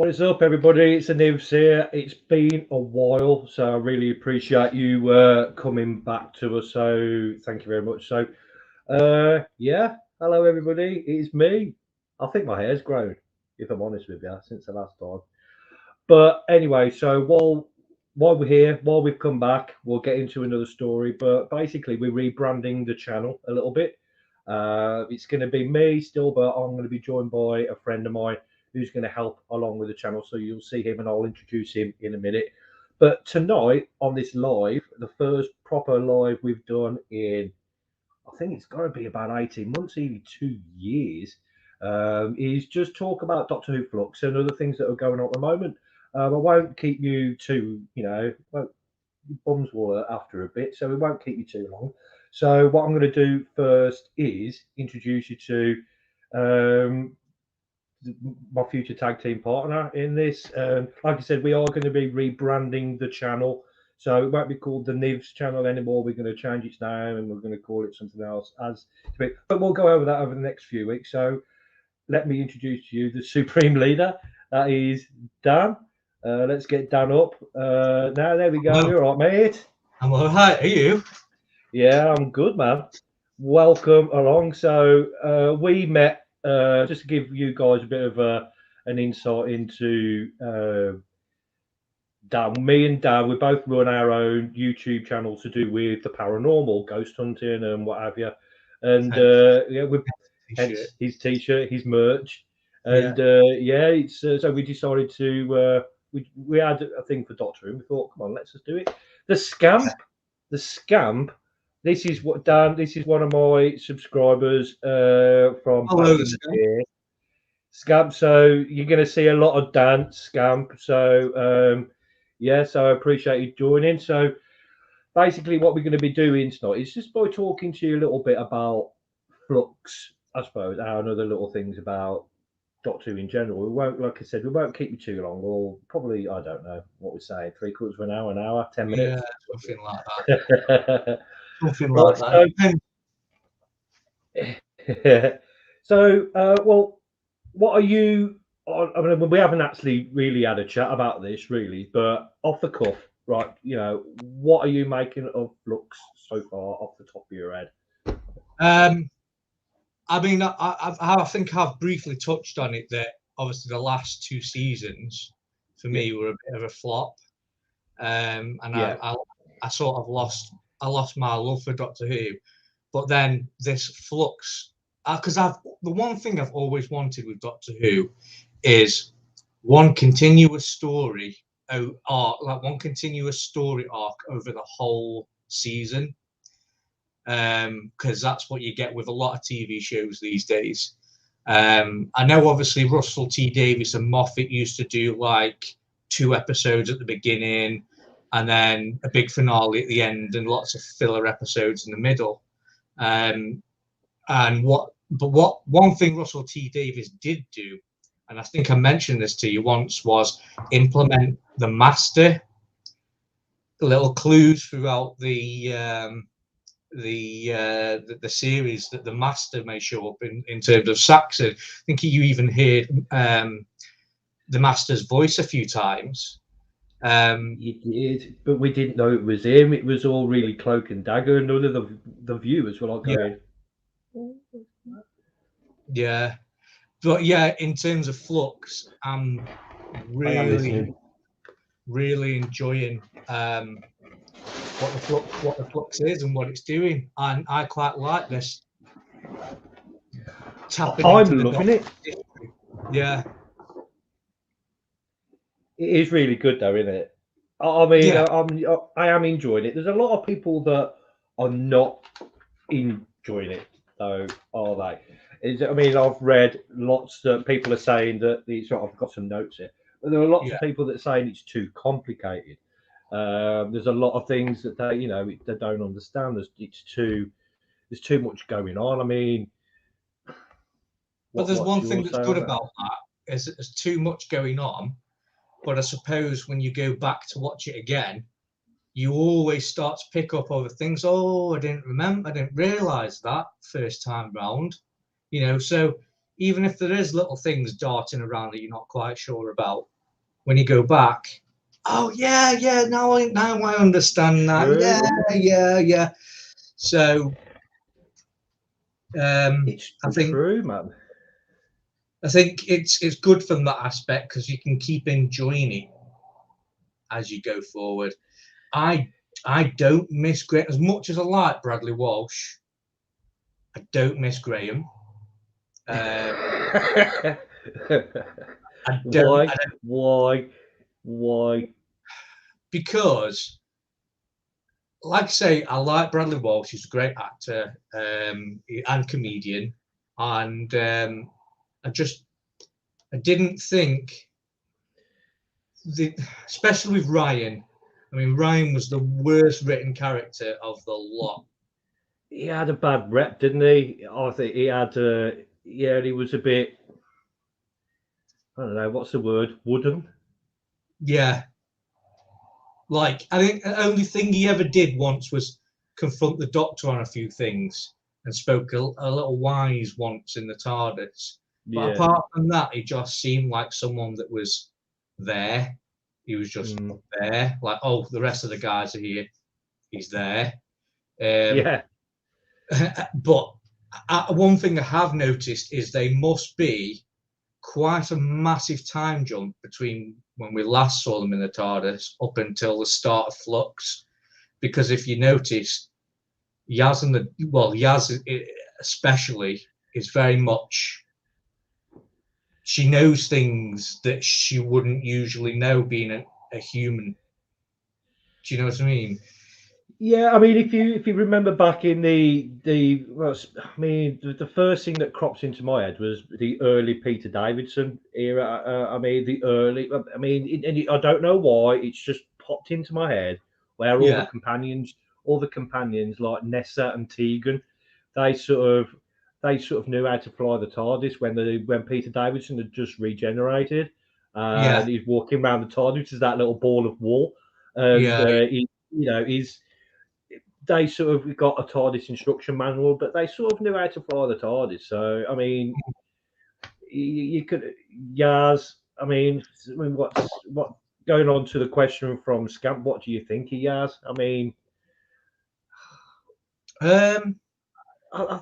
What is up, everybody? It's the Nivs here. It's been a while, so I really appreciate you coming back to us. So thank you very much. So, yeah, hello, everybody. It's me. I think my hair's grown, if I'm honest with you, since the last time. But anyway, so while we're here, while we've come back, we'll get into another story. But basically, we're rebranding the channel a little bit. It's going to be me still, but I'm going to be joined by a friend of mine who's going to help along with the channel. So you'll see him, and I'll introduce him in a minute. But tonight on this live, the first proper live we've done in, I think it's got to be about 18 months, even 2 years, is just talk about Doctor Who Flux and other things that are going on at the moment. I won't keep you too, won't bums will after a bit, so we won't keep you too long. So what I'm going to do first is introduce you to um, my future tag team partner in this. Like I said, we are going to be rebranding the channel. So it won't be called the Nivs channel anymore. We're going to change its name and we're going to call it something else. But we'll go over that over the next few weeks. So let me introduce to you the supreme leader. That is Dan. Let's get Dan up. Now, there we go. Hello. You're all right, mate. I'm all right. Are you? Yeah, I'm good, man. Welcome along. So we met, just to give you guys a bit of an insight into Dan. Me and Dan, we both run our own YouTube channel to do with the paranormal, ghost hunting, and what have you. And yeah, we hence his t-shirt, his merch, and yeah, it's so we decided to we had a thing for Doctor Who. We thought, come on, let's just do it. The scamp. This is what Dan. This is one of my subscribers from back in the day. Scamp. So you're going to see a lot of Dan Scamp. So yeah, so I appreciate you joining. So basically, what we're going to be doing tonight is just by talking to you a little bit about Flux, I suppose, and other little things about Doctor Who in general. We won't, like I said, we won't keep you too long, or probably, I don't know what we're saying, 3/4 of an hour, 10 minutes. Yeah, something like that. Something like that. So, well, what are you? I mean, we haven't actually really had a chat about this, really, but off the cuff, right? You know, what are you making of Flux so far, off the top of your head? I mean, I think I've briefly touched on it that obviously the last 2 seasons for me were a bit of a flop, and I sort of lost my love for Doctor Who, but then this Flux, because the one thing I've always wanted with Doctor Who is one continuous story arc, like one continuous story arc over the whole season. Because that's what you get with a lot of TV shows these days. I know obviously Russell T Davies and Moffat used to do like 2 episodes at the beginning and then a big finale at the end and lots of filler episodes in the middle. And one thing Russell T Davies did do, and I think I mentioned this to you once, was implement the Master, little clues throughout the series that the Master may show up in terms of Saxon. I think you even heard the Master's voice a few times. You did, but we didn't know it was him. It was all really cloak and dagger, and none of the viewers were like going. Yeah, but yeah, in terms of Flux, I'm really enjoying what the Flux is and what it's doing, and I quite like this. I'm loving it. Yeah, it is really good, though, isn't it? I mean, I am enjoying it. There's a lot of people that are not enjoying it, though, are they? I mean, I've read lots that people are saying that I've got some notes here, but there are lots of people that are saying it's too complicated. There's a lot of things that they don't understand. There's too much going on. I mean, but there's one thing that's good about that is that there's too much going on. But I suppose when you go back to watch it again, you always start to pick up other things. Oh, I didn't realise that first time round. You know, so even if there is little things darting around that you're not quite sure about, when you go back, oh yeah, now I understand that. True. Yeah. So It's I think true, man. it's good from that aspect because you can keep enjoying it as you go forward. I don't miss Graham as much as I like Bradley Walsh. I don't miss Graham. I don't, Why? Why? because, like I say, I like Bradley Walsh. He's a great actor and comedian, and I didn't think especially with Ryan. I mean, Ryan was the worst written character of the lot. He had a bad rep, didn't he? I think he had. Yeah, he was a bit. I don't know what's the word. Wooden. Yeah, like I think the only thing he ever did once was confront the Doctor on a few things and spoke a little wise once in the TARDIS. But Yeah. apart from that, he just seemed like someone that was there. He was just there, like, oh, the rest of the guys are here. He's there. Yeah. But one thing I have noticed is they must be quite a massive time jump between when we last saw them in the TARDIS up until the start of Flux. Because if you notice, Yaz especially is very much, she knows things that she wouldn't usually know being a human. Do you know what I mean? Yeah, I mean, if you remember back in the well, I mean, the first thing that crops into my head was the early Peter Davidson era. I mean, the early. I mean, I don't know why it's just popped into my head where Yeah. all the companions like Nessa and Tegan, they sort of knew how to fly the TARDIS when Peter Davidson had just regenerated, Yeah. and he's walking around the TARDIS as that little ball of wool, and Yeah. he's they sort of got a TARDIS instruction manual, but they sort of knew how to fly the TARDIS. So I mean, you could Yaz. I mean, what going on to the question from Scamp? What do you think of Yaz? I mean, I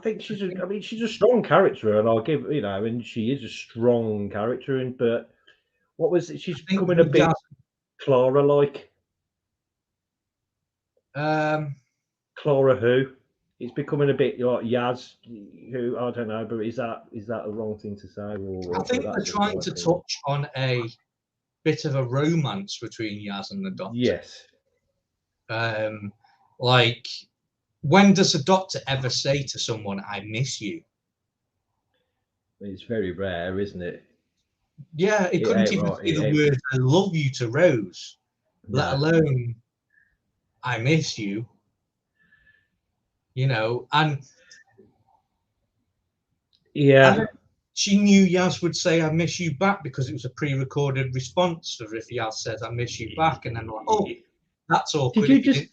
think she's a strong character, and I'll give and she is a strong character, but what was it? She's I think becoming a with bit Yaz, Clara like. Clara who? It's becoming a bit like Yaz, who I don't know, but is that a wrong thing to say? I think they're That's just trying my to opinion. touch on a bit of a romance between Yaz and the Doctor. Yes. Like, when does a Doctor ever say to someone, "I miss you"? It's very rare, isn't it? Yeah, he couldn't even say the words "I love you" to Rose, let alone "I miss you." And yeah, she knew Yaz would say "I miss you" back because it was a pre-recorded response of if Yaz says "I miss you" back, and then like, oh, that's awkward. Did you just?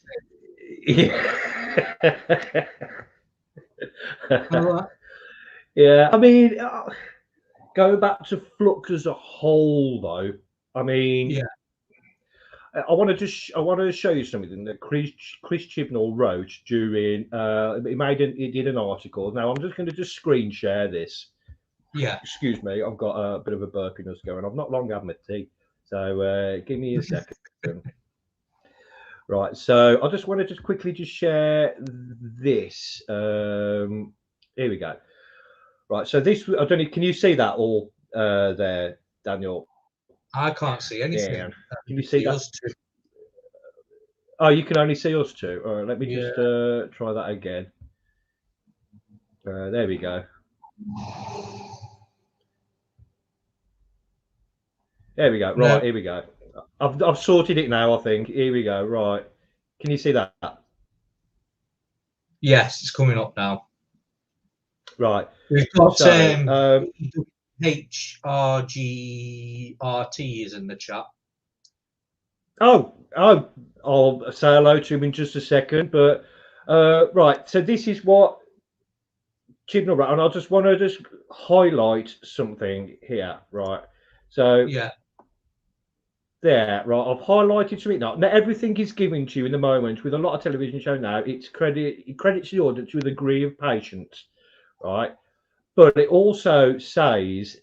Yeah, I mean, going back to Flux as a whole, though, I mean, yeah, I want to show you something that Chris Chibnall wrote during. He did an article. Now I'm just going to just screen share this. yeah. Excuse me, I've got a bit of a burpiness going. I've not long had my tea, so give me a second. Right, so I just want to quickly share this. Here we go. Right, so this I don't know. Can you see that all there, Daniel? I can't see anything. Yeah. Can you see that? Us too. Oh, you can only see us two. All right, let me just Yeah. try that again. There we go. There we go. Right, No. here we go. I've sorted it now, I think. Here we go. Right. Can you see that? Yes, it's coming up now. Right. We've got So, HRGRT is in the chat. I'll say hello to him in just a second. But right, so this is what Chibnall wrote, and I just want to just highlight something here. Right. So Yeah. there, right? I've highlighted something. Not everything is given to you in the moment. With a lot of television show now, it credits the audience with a degree of patience, right? But it also says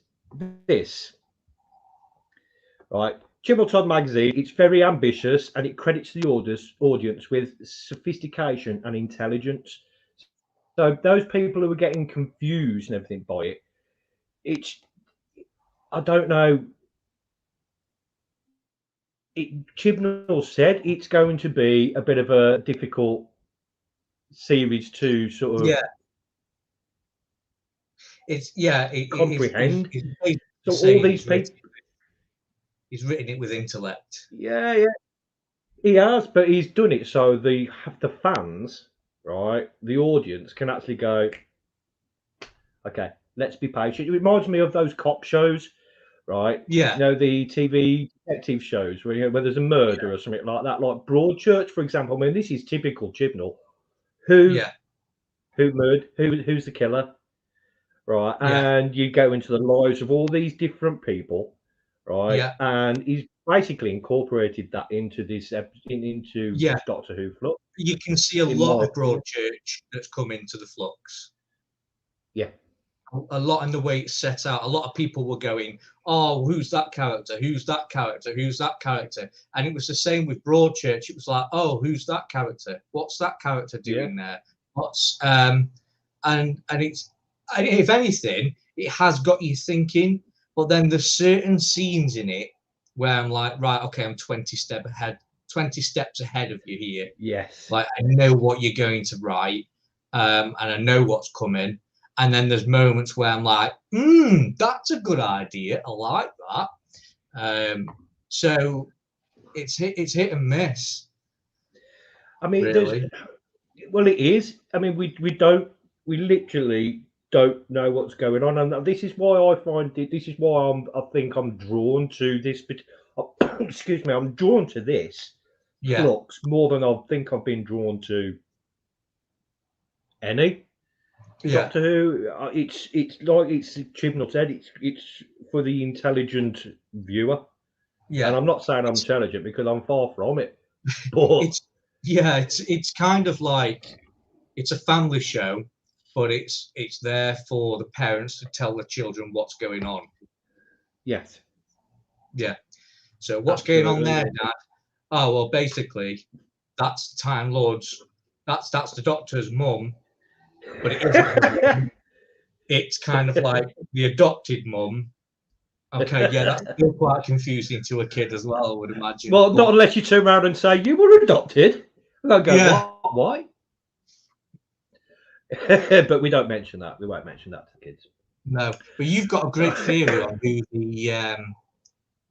this, right? Chibnall Todd magazine, it's very ambitious and it credits the audience with sophistication and intelligence. So those people who are getting confused and everything by it, it's, I don't know. Chibnall said it's going to be a bit of a difficult series to sort of comprehend. So all these people, he's written it with intellect. Yeah, he has, but he's done it so the fans, right, the audience can actually go, okay, let's be patient. It reminds me of those cop shows, right? Yeah. You know, the TV detective shows where there's a murder or something like that, like Broadchurch, for example. I mean, this is typical Chibnall. Who murdered? Who's the killer? Right, and you go into the lives of all these different people, right? And he's basically incorporated that into this into Doctor Who Flux. You can see a lot of Broadchurch that's come into the Flux. Yeah. A lot in the way it's set out. A lot of people were going, oh, who's that character? Who's that character? Who's that character? And it was the same with Broadchurch. It was like, oh, who's that character? What's that character doing there? What's and it's, if anything, it has got you thinking. But then there's certain scenes in it where I'm like, right, okay, I'm 20 steps ahead of you here. Yes. Like, I know what you're going to write, and I know what's coming. And then there's moments where I'm like, that's a good idea. I like that. So it's hit and miss. I mean, really. Well, it is. I mean, we literally don't know what's going on, and this is why I find it. This is why I think I'm drawn to this. But excuse me, I'm drawn to this Flux more than I think I've been drawn to any. Doctor Who, it's like Chibnall said, it's for the intelligent viewer. Yeah, and I'm not saying I'm intelligent because I'm far from it. But it's kind of like it's a family show, but it's there for the parents to tell the children what's going on. Yes. Yeah. So what's going on there, Dad? Oh well, basically, that's the Time Lord's. That's the Doctor's mum. But it isn't. It's kind of like the adopted mum. Okay, yeah, that's still quite confusing to a kid as well, I would imagine. Well, not unless you turn around and say you were adopted. They'll go, what? Why? But we don't mention that. We won't mention that to kids. No, but you've got a great theory on who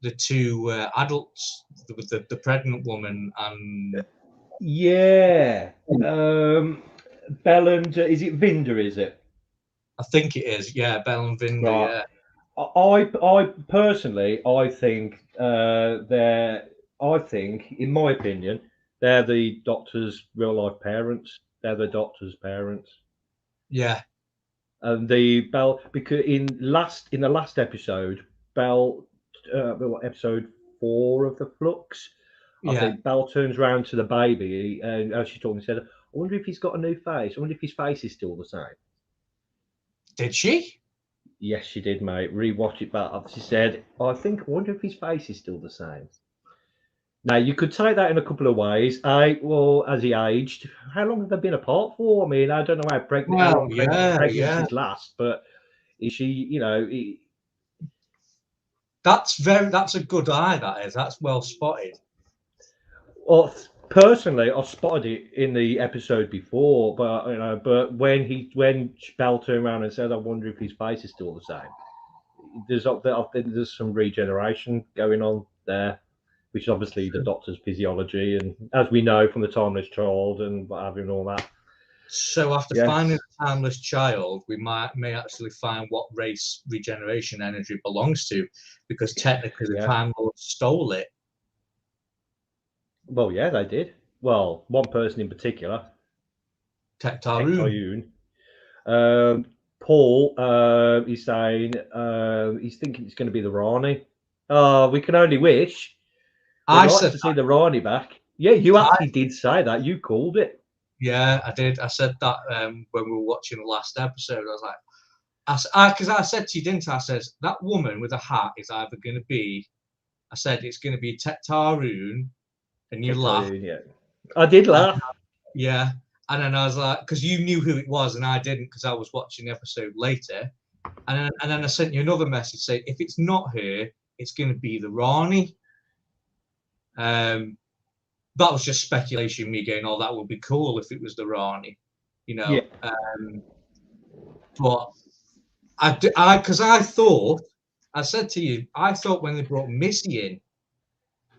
the two adults, the pregnant woman and Bell and is it Vinder? Is it? I think it is. Yeah, Bell and Vinder. Right. Yeah. I personally, I think I think, in my opinion, they're the Doctor's real life parents. They're the Doctor's parents. Yeah. And the Bell, because in the last episode, Bell, episode 4 of the Flux, I think Bell turns around to the baby and as she's talking, said, "I wonder if he's got a new face. I wonder if his face is still the same." Did she? Yes, she did, mate. Rewatch it back. She said, I wonder if his face is still the same. Now, you could take that in a couple of ways. Well, as he aged, how long have they been apart for? I mean, I don't know how long pregnancies last, but is she, That's a good eye, that is. That's well spotted. Well, personally, I spotted it in the episode before, but but when Bell turned around and said, "I wonder if his face is still the same," there's some regeneration going on there, which is obviously the Doctor's physiology, and as we know from the Timeless Child and what have you and all that. So after finding the Timeless Child, we may actually find what race regeneration energy belongs to, because technically the Time Lord stole it. Well, yeah, they did. Well, one person in particular, Tectaroon. Paul, he's saying he's thinking it's going to be the Rani. Oh, we can only wish. I'd I like said to see the Rani back. Yeah, you I, actually did say that. You called it. yeah, I did. I said that when we were watching the last episode. I was like, because I said to you, didn't I? I says that woman with a hat is either going to be. I said it's going to be Tetaroon, and you laughed. Yeah, I did laugh. Yeah, and then I was like, because you knew who it was, and I didn't, because I was watching the episode later. And then I sent you another message saying if it's not her, it's going to be the Rani. That was just speculation, me going, oh, that would be cool if it was the Rani, you know. Yeah. But because I thought, I said to you, I thought when they brought Missy in,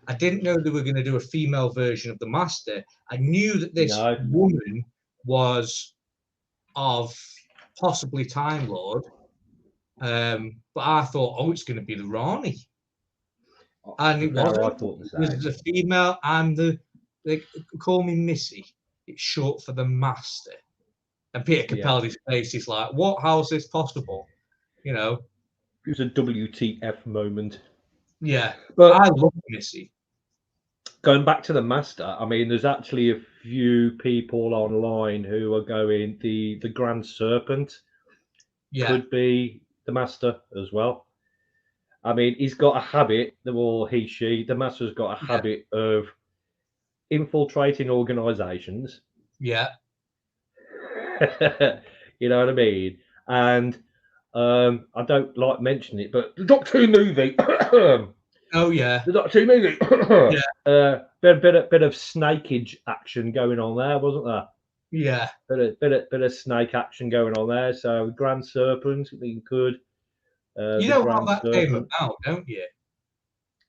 I didn't know they were going to do a female version of the Master. I knew that this woman was of possibly Time Lord, but I thought, oh, it's going to be the Rani. And it wasn't. It was the female, and they call me Missy. It's short for the Master. And Peter Capaldi's face is like, what? How is this possible? You know? It was a WTF moment. Yeah. But I love Missy. Going back to the Master, I mean, there's actually a few people online who are going, the Grand Serpent could be the Master as well. I mean, he's got a habit, the Master's got a habit of infiltrating organizations. Yeah. You know what I mean? And I don't like mentioning it, but the Doctor Who movie. Oh yeah. The Doctor Who movie. Yeah. Bit of snakeage action going on there, wasn't there? Yeah. Bit of snake action going on there. So Grand Serpent, being good. You know how that came about, don't you?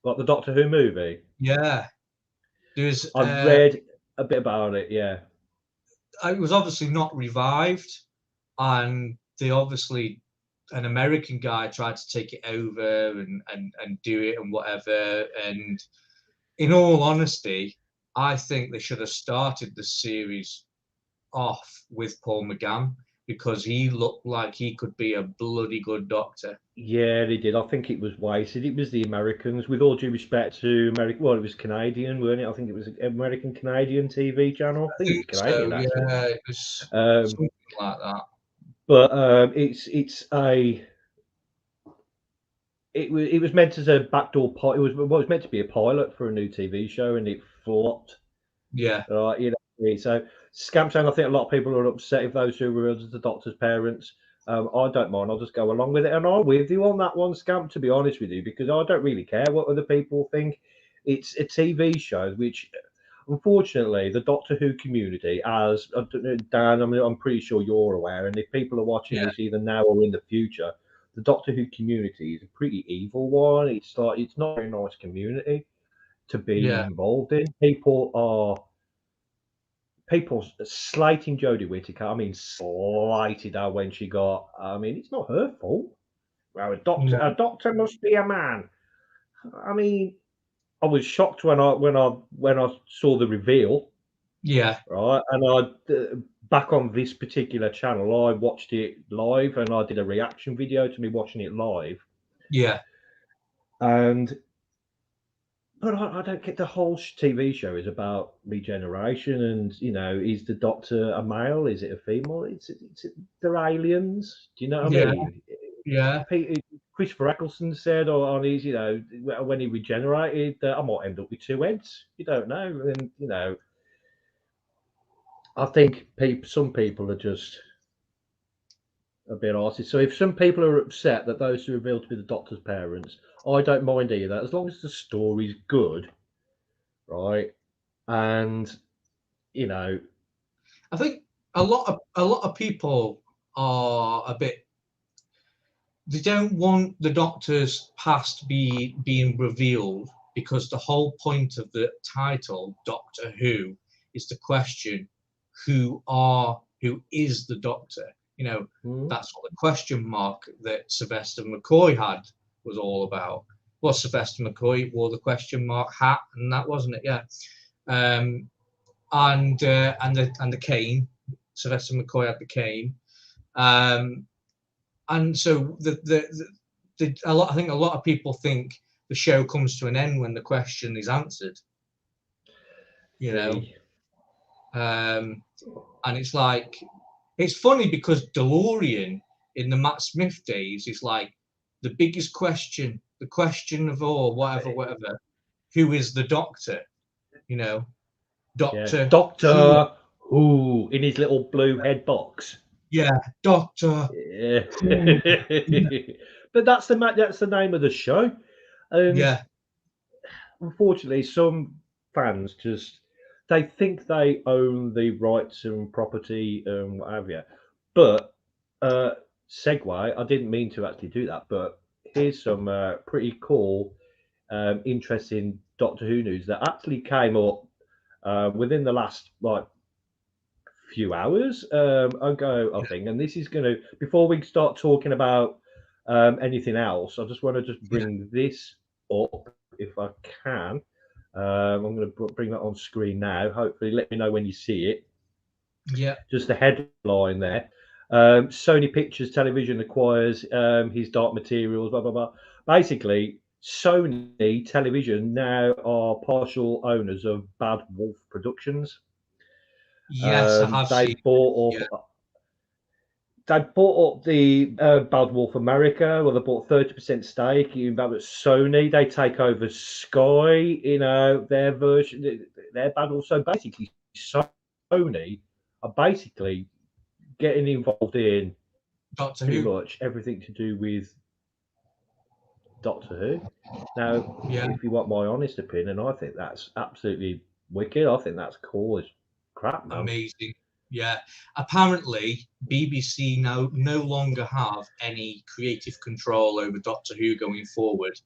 Like the Doctor Who movie. Yeah. There's. I've read a bit about it. Yeah. It was obviously not revived, and they obviously an American guy tried to take it over and do it and whatever. And in all honesty, I think they should have started the series off with Paul McGann because he looked like he could be a bloody good Doctor. Yeah, they did. I think it was wasted. It was the Americans, with all due respect to America. Well, it was Canadian, weren't it? I think it was an American Canadian TV channel. I think it was Canadian, so, actually. Yeah, it was something like that. But it was meant as a backdoor pilot. It was meant to be a pilot for a new TV show, and it flopped. Yeah. Right, you know. So Scamptown, I think a lot of people are upset if those who were the Doctor's parents. I don't mind. I'll just go along with it, and I'm with you on that one, Scamp. To be honest with you, because I don't really care what other people think. It's a TV show, which, unfortunately, the Doctor Who community, as Dan, I'm pretty sure you're aware, and if people are watching this either now or in the future, the Doctor Who community is a pretty evil one. It's not a very nice community to be involved in. People slating Jodie Whittaker. I mean, slighted her when she got. I mean, it's not her fault. Well, a doctor must be a man. I mean, I was shocked when I saw the reveal. Yeah. Right, and back on this particular channel, I watched it live, and I did a reaction video to me watching it live. Yeah. But I don't get the whole TV show is about regeneration, and is the Doctor a male? Is it a female? They're aliens. Do you know what I mean? Yeah. Christopher Eccleston said on his, when he regenerated, I might end up with two heads. You don't know, and I think some people are just a bit arsey. So if some people are upset that those who are revealed to be the Doctor's parents, I don't mind either, as long as the story's good. Right, and I think a lot of people are a bit. They don't want the Doctor's past being revealed because the whole point of the title Doctor Who is to question who is the Doctor. That's what the question mark that Sylvester McCoy had was all about. Well, Sylvester McCoy wore the question mark hat, and that wasn't it, yeah. And the cane. Sylvester McCoy had the cane, and so I think a lot of people think the show comes to an end when the question is answered. You know, and it's like, it's funny because DeLorean in the Matt Smith days is like the biggest question, the question of all, whatever. Who is the Doctor? You know, Doctor Who in his little blue head box. Yeah, Doctor. Yeah. But that's the name of the show. And unfortunately, some fans they think they own the rights and property and what have you. But segue, I didn't mean to actually do that, but here's some pretty cool, interesting Doctor Who news that actually came up within the last few hours ago, I think. And this is going to, before we start talking about anything else, I just want to bring this up if I can. I'm going to bring that on screen now. Hopefully, let me know when you see it. Yeah. Just the headline there. Sony Pictures Television acquires his Dark Materials, blah, blah, blah. Basically, Sony Television now are partial owners of Bad Wolf Productions. Yes, I have they seen. Bought up. They bought up the Bad Wolf America. Well, they bought 30% stake in Sony. They take over Sky. Their version, their Bad Wolf. So basically, Sony are basically getting involved in Doctor pretty Who. much everything to do with Doctor Who. Now, if you want my honest opinion, I think that's absolutely wicked. I think that's cool as crap, man. Amazing. Yeah. Apparently, BBC now no longer have any creative control over Doctor Who going forward.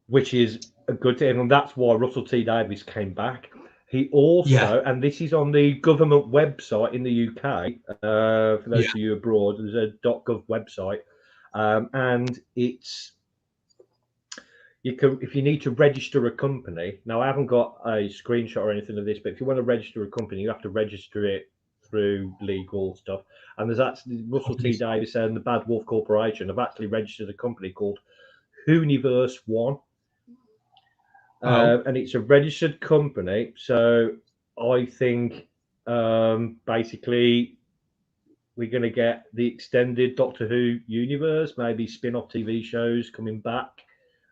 Which is a good thing, and that's why Russell T Davies came back. He also, and this is on the government website in the UK, for those of you abroad, there's a .gov website, and it's, you can, if you need to register a company. Now, I haven't got a screenshot or anything of this, but if you want to register a company, you have to register it through legal stuff. And there's actually Russell T Davies and the Bad Wolf Corporation have actually registered a company called u.n.i.t. And it's a registered company. So I think basically we're going to get the extended Doctor Who universe, maybe spin-off TV shows coming back.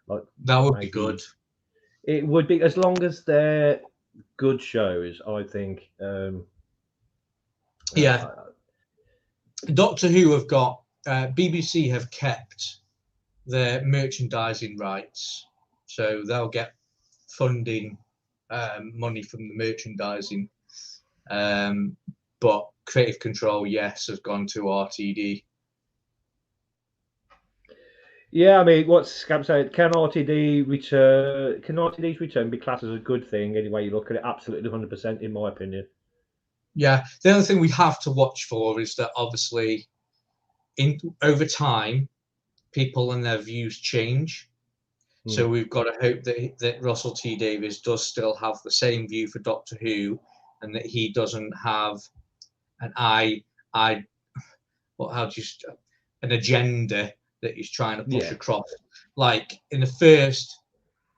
Like, that would be good. It would be, as long as they're good shows, I think. Doctor Who have got, BBC have kept their merchandising rights, so they'll get funding money from the merchandising, but creative control, has gone to RTD. Yeah, I mean, what's Scam saying? Can RTD return? Can RTD's return be classed as a good thing? Anyway, you look at it, absolutely 100%, in my opinion. Yeah, the other thing we have to watch for is that obviously, over time, people and their views change. So we've got to hope that Russell T Davies does still have the same view for Doctor Who, and that he doesn't have an an agenda that he's trying to push across. Like in the first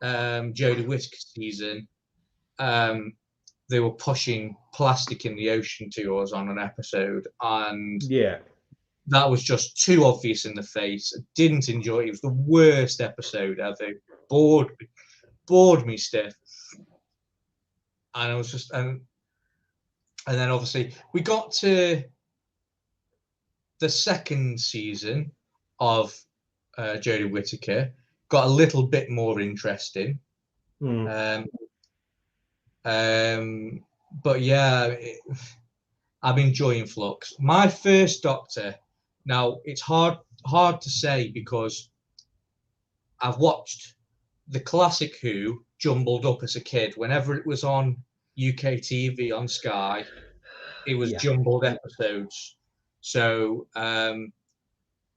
Jodie Whittaker season, they were pushing plastic in the ocean to us on an episode, and that was just too obvious in the face. I didn't enjoy it. It was the worst episode ever. Bored me stiff. And I was just, and then obviously we got to the second season of Jodie Whittaker, got a little bit more interesting. But yeah, I'm enjoying Flux. My first Doctor. Now it's hard to say because I've watched the classic Who jumbled up as a kid. Whenever it was on UK TV on Sky, it was jumbled episodes. So I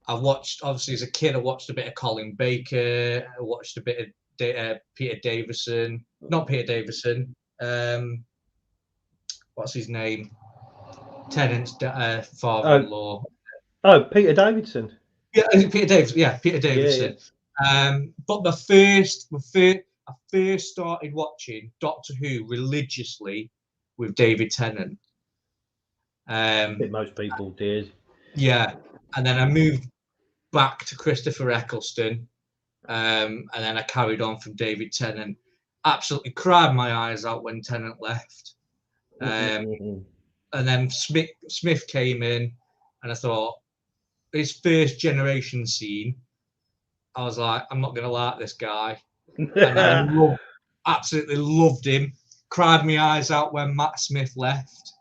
watched, obviously as a kid, I watched a bit of Colin Baker. I watched a bit of Peter Davison. Not Peter Davison. What's his name? Tennant's father-in-law. Oh, Peter Davidson. Yeah, Peter Davison. Yeah, Peter Davison. But I first started watching Doctor Who religiously with David Tennant. I think most people did. Yeah, and then I moved back to Christopher Eccleston, and then I carried on from David Tennant. Absolutely cried my eyes out when Tennant left. And then Smith came in, and I thought his first generation scene, I was like, I'm not going to like this guy. And then I absolutely loved him. Cried my eyes out when Matt Smith left.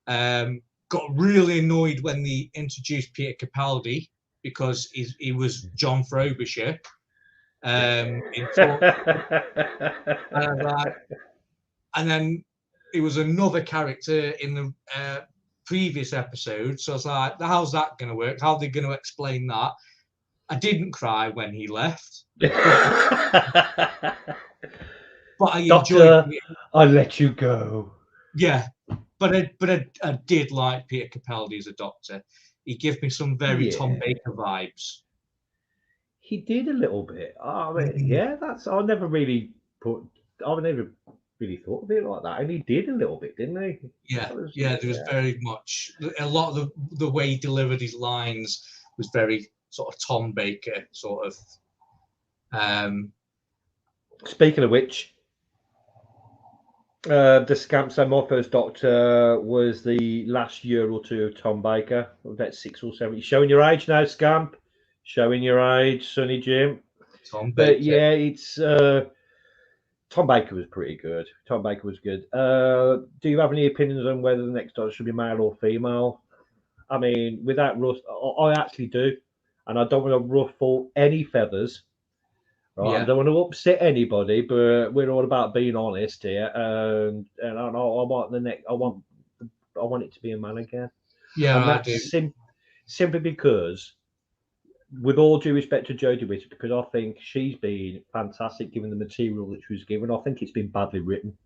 Got really annoyed when they introduced Peter Capaldi because he was John Frobisher. And then it was another character in the previous episode. So I was like, how's that going to work? How are they going to explain that? I didn't cry when he left. But I enjoyed it. I let you go. Yeah, but I did like Peter Capaldi as a Doctor. He gave me some very Tom Baker vibes. He did a little bit. Yeah, I never really thought of it like that. And he did a little bit, didn't he? Yeah, there was very much a lot of the way he delivered his lines was very sort of Tom Baker sort of. Speaking of which, the Scamps and my first Doctor was the last year or two of Tom Baker, about 6 or 7. You're showing your age now, Scamp. Showing your age, Sonny Jim. Tom Baker. But yeah, it's Tom Baker was pretty good. Tom Baker was good. Do you have any opinions on whether the next Doctor should be male or female? I mean, without I actually do, and I don't want to ruffle any feathers. Right? Yeah. I don't want to upset anybody, but we're all about being honest here. And I want I want it to be a man again. Yeah, and that's simply because, with all due respect to Jodie Whittaker, because I think she's been fantastic given the material that she was given. I think it's been badly written.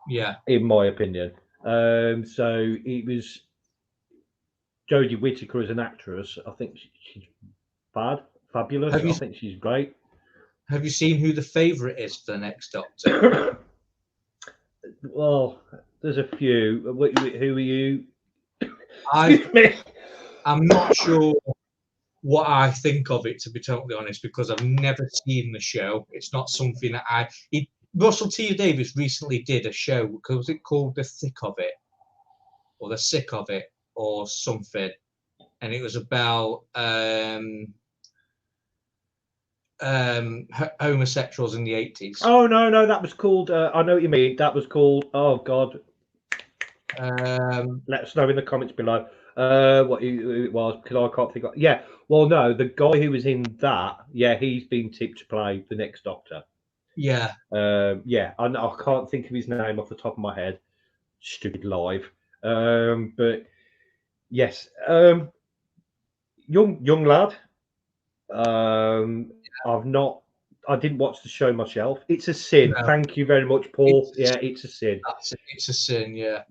Yeah, in my opinion. So it was Jodie Whittaker as an actress. I think she's fabulous. I think she's great. Have you seen who the favourite is for the next Doctor? Well, there's a few. Who are you? I'm not sure what I think of it, to be totally honest, because I've never seen the show. It's not something that Russell T Davies recently did a show. Was it called The Thick of It, or The Sick of It, or something? And it was about homosexuals in the 80s. Oh no, that was called. I know what you mean. That was called. Oh God. Let us know in the comments below what it was, because I can't think of. Yeah, well, no, the guy who was in that, yeah, he's been tipped to play the next Doctor. Yeah. Yeah, I can't think of his name off the top of my head. Stupid live. But yes, young lad. I didn't watch the show myself. It's a sin. No. Thank you very much, Paul. It's a sin. It's a sin, yeah.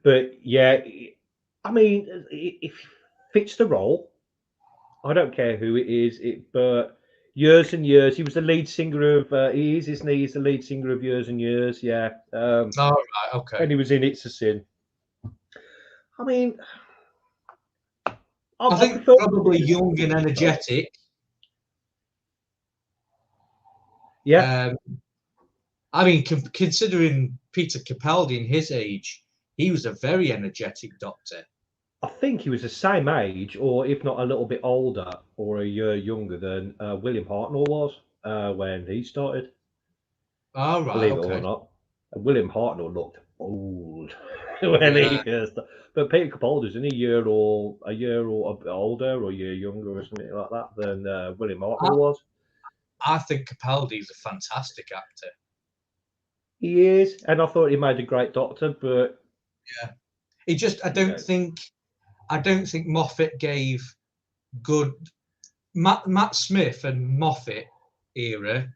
But yeah, I mean, it fits the role. I don't care who it is. But years and years, he was the lead singer of. He is, isn't he? He's the lead singer of Years and Years. Yeah. Oh, right, okay. And he was in It's a Sin. I mean, I think probably young and energetic. Yeah. I mean, considering Peter Capaldi in his age, he was a very energetic Doctor. I think he was the same age, or if not a little bit older, or a year younger than William Hartnell was when he started. Oh, right. Believe it or not, William Hartnell looked old when he first. But Peter Capaldi's in a year or a bit older, or a year younger, or something like that than William Hartnell was. I think Capaldi's a fantastic actor. He is, and I thought he made a great Doctor, but yeah, he just I don't think Moffat gave good. Matt Smith and Moffat era,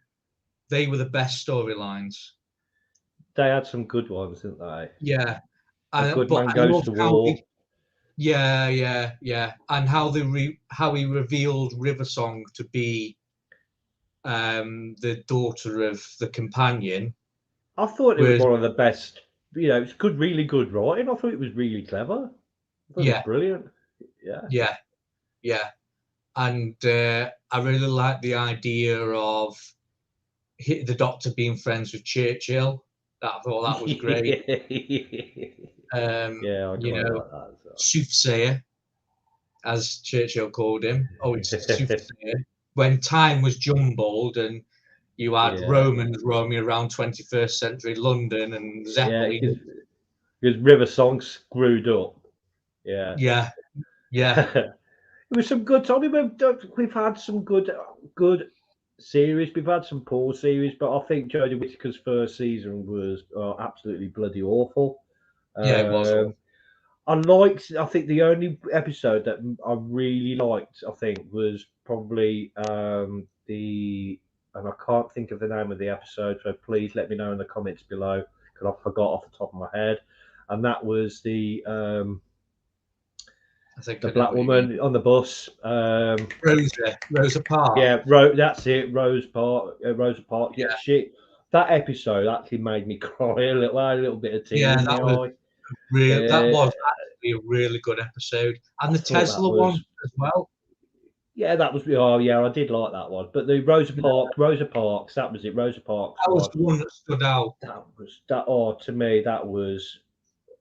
they were the best storylines. They had some good ones, didn't they? Yeah. A Good Man Goes to War. Yeah. And how he revealed River Song to be the daughter of the companion. I thought it was Was one of the best. You know, it's good, really good writing. I thought it was really clever. I thought it was yeah, brilliant. Yeah. yeah. And I really like the idea of the Doctor being friends with Churchill. I thought that was great. Yeah, I You quite know, like that. So. soothsayer, as Churchill called him. Oh, it's soothsayer. When time was jumbled and you had Yeah, Romans roaming around 21st century London and yeah, Zeppelin. because River Song screwed up. Yeah. Yeah, yeah, It was some good. I mean, we've had some good series. We've had some poor series, but I think Jodie Whittaker's first season was absolutely bloody awful. yeah, it was all. Um, I think the only episode that I really liked, I think, was probably and I can't think of the name of the episode, so please let me know in the comments below because I forgot off the top of my head. And that was I think the I know black what you mean. woman on the bus. Rosa Parks. Yeah, that's it, Rose Park. Rosa Parks. Yeah, Yeah, that episode actually made me cry a little. I had a little bit of tear yeah, in my eye. that Uh, was actually a really good episode, I and the thought that Tesla one was as well. Yeah, that was. Oh, yeah, I did like that one. But the Rosa Parks, that was it. Rosa Parks That was one. the one that stood out. That was that. Oh, to me, that was.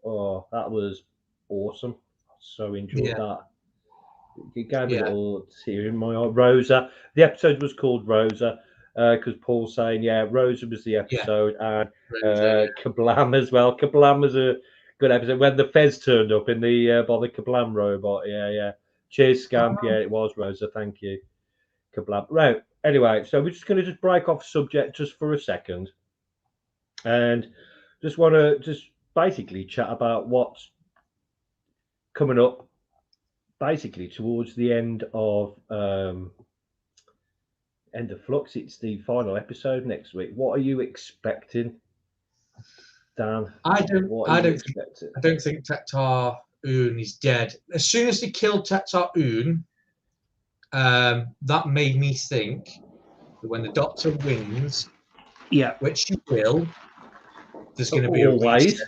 Oh, that was awesome. So enjoyed Yeah, that. It gave me a yeah, little tear in my eye. Rosa. The episode was called Rosa because Paul's saying, yeah, Rosa was the yeah, episode, and Rosa. Yeah. Kablam as well. Kablam was a good episode when the Fez turned up in the by the Kablam robot. Yeah, yeah. Cheers, Scamp. Yeah, it was Rosa. Thank you. Kablam. Right. Anyway, so we're just going to just break off subject just for a second, and just want to just basically chat about what's coming up, basically towards the end of Flux. It's the final episode next week. What are you expecting, Dan? What are I you don't, expecting? I don't think Tector Un is dead. As soon as they killed Tector Un, that made me think that when the Doctor wins, Yeah, which she will, there's going to be a always reset.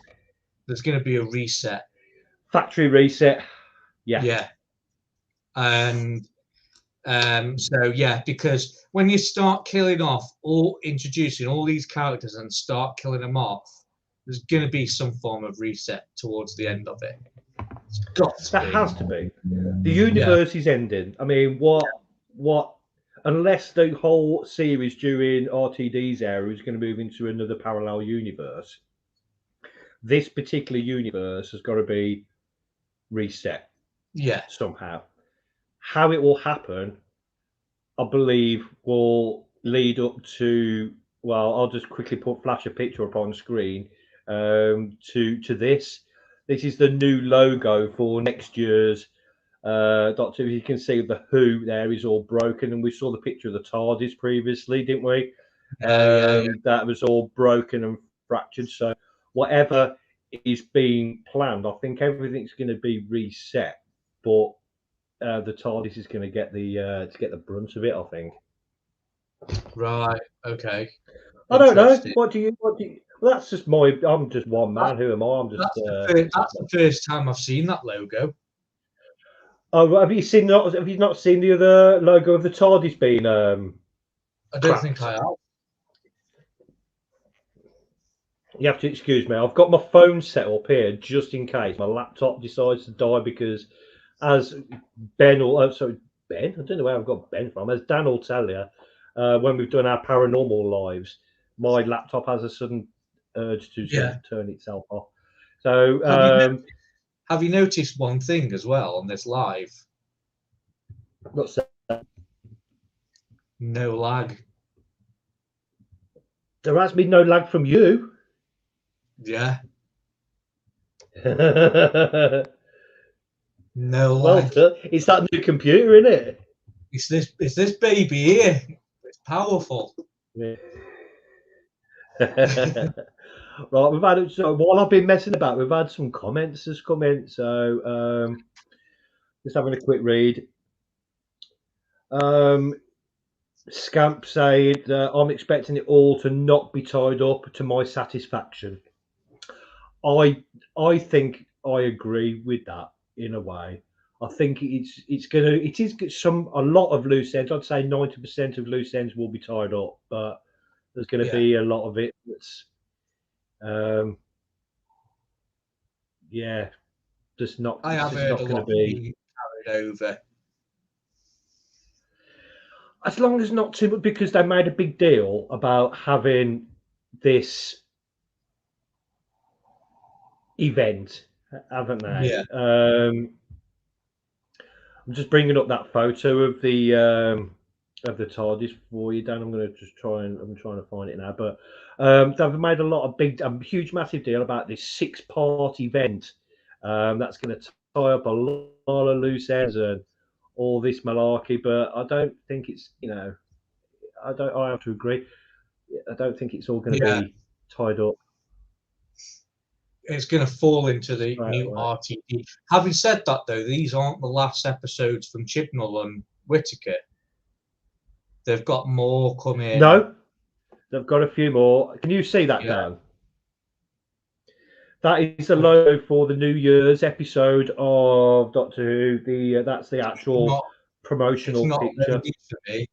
There's going to be a reset. factory reset. Yeah, Yeah, and so yeah, because when you start killing off or introducing all these characters and start killing them off, there's going to be some form of reset towards the end of it. It's got to that be. has to be. The Yeah, universe is ending. I mean, what? Unless the whole series during RTD's era is going to move into another parallel universe, this particular universe has got to be reset yeah, somehow. How it will happen, I believe, will lead up to. Well, I'll just quickly flash a picture up on screen to this. This is the new logo for next year's Doctor. You can see the Who there is all broken, and we saw the picture of the TARDIS previously, didn't we? yeah. That was all broken and fractured. So whatever is being planned, I think everything's going to be reset, but the TARDIS is going to get the brunt of it. I think. Right. Okay. I don't know. Interesting. What do you? Well, that's just my. I'm just one That, man. Who am I? I'm just. that's the first time I've seen that logo. Oh, have you seen? Have you not seen the other logo of the TARDIS being I don't think cracked? I have. You have to excuse me. I've got my phone set up here just in case my laptop decides to die because, as Ben or sorry Ben, I don't know where I've got Ben from. As Dan will tell you, when we've done our paranormal lives, my laptop has a sudden urge to sort Yeah. of turn itself off. So Have you noticed one thing as well on this live? what's that? No lag. There has been no lag from you. Yeah. Well No lag. done. It's that new computer, isn't it? It's this baby here. It's powerful. Yeah. Right, we've had while I've been messing about, we've had some comments that's come in. So just having a quick read. Scamp said, "I'm expecting it all to not be tied up to my satisfaction." I think I agree with that in a way. I think it is a lot of loose ends. I'd say 90% of loose ends will be tied up, but there's going to be a lot of it that's yeah, just not. I have Just heard not a going to lot be. being carried over. As long as not too much, because they made a big deal about having this event, haven't they? Yeah. I'm just bringing up that photo of the TARDIS for you, Dan. I'm going to just I'm trying to find it now, but they've made a huge, massive deal about this 6-part event that's going to tie up a lot of loose ends and all this malarkey. But I don't think it's, I have to agree. I don't think it's all going to be tied up. It's going to fall into the new Right. RTD. Having said that, though, these aren't the last episodes from Chibnall and Whittaker. They've got more coming. No, they've got a few more. Can you see that, Dan? That is the logo for the New Year's episode of Doctor Who. That's the actual promotional picture. For me.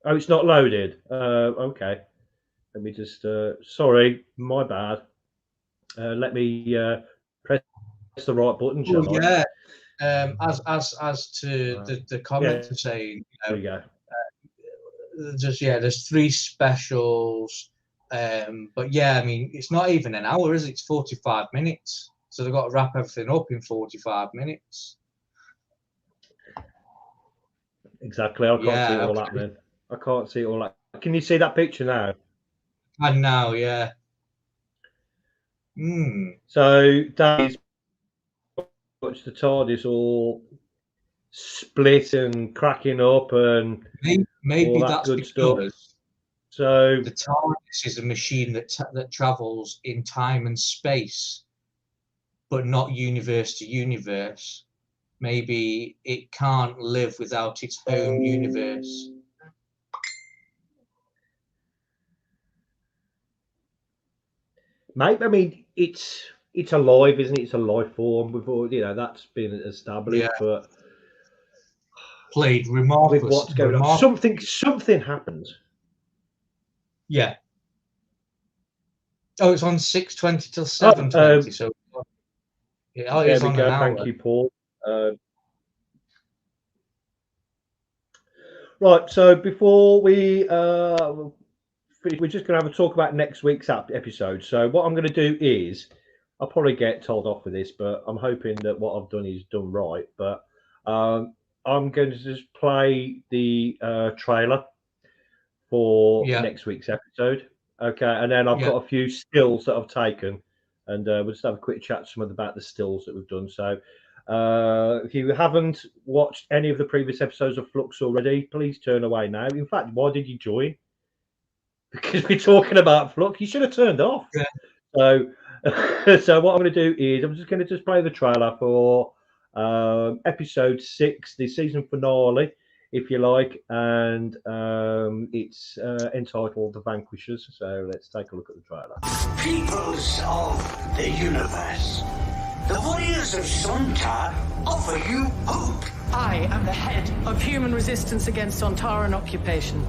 Oh, it's not loaded. Okay. Let me just. Sorry, my bad. Let me press the right button, shall I? As to the comments are saying, there you go. There's 3 specials. But yeah, I mean, it's not even an hour, is it? It's 45 minutes. So they've got to wrap everything up in 45 minutes. Exactly. I can't see it all happening. I can't see it all. Can you see that picture now? And now, yeah. So that is much the TARDIS all split and cracking up and maybe all that that's good stuff. So the TARDIS is a machine that travels in time and space, but not universe to universe. Maybe it can't live without its own universe. Mate, I mean, it's alive, isn't it? It's a life form. We've all, that's been established, but played remarkable. With what's going on, something happens. Yeah. Oh, it's on 6:20 till 7:20. So yeah, there we go. Thank you, Paul. Right. So before we we're just going to have a talk about next week's episode. So what I'm going to do is, I'll probably get told off for this, but I'm hoping that what I've done is done right. But I'm going to just play the trailer for next week's episode. Okay, and then I've got a few stills that I've taken, and we'll just have a quick chat to some about the stills that we've done. So if you haven't watched any of the previous episodes of Flux already, please turn away now. In fact, why did you join? Because we're talking about Flux. You should have turned off. Yeah. So, so what I'm going to do is I'm just going to play the trailer for episode 6, the season finale, if you like, and it's entitled The Vanquishers. So let's take a look at the trailer. Peoples of the universe, the warriors of Sontar offer you hope. I am the head of human resistance against Sontaran occupation.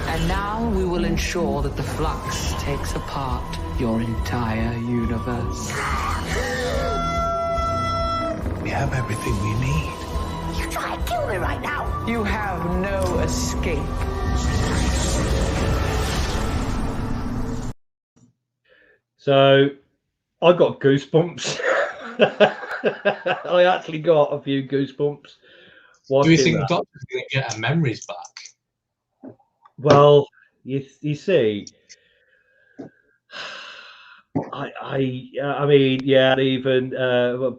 And now we will ensure that the Flux takes apart your entire universe. We have everything we need. You try and kill me right now. You have no escape. So I got goosebumps. I actually got a few goosebumps. Do you think the Doctor's going to get her memories back? Well, you see, I mean, yeah, even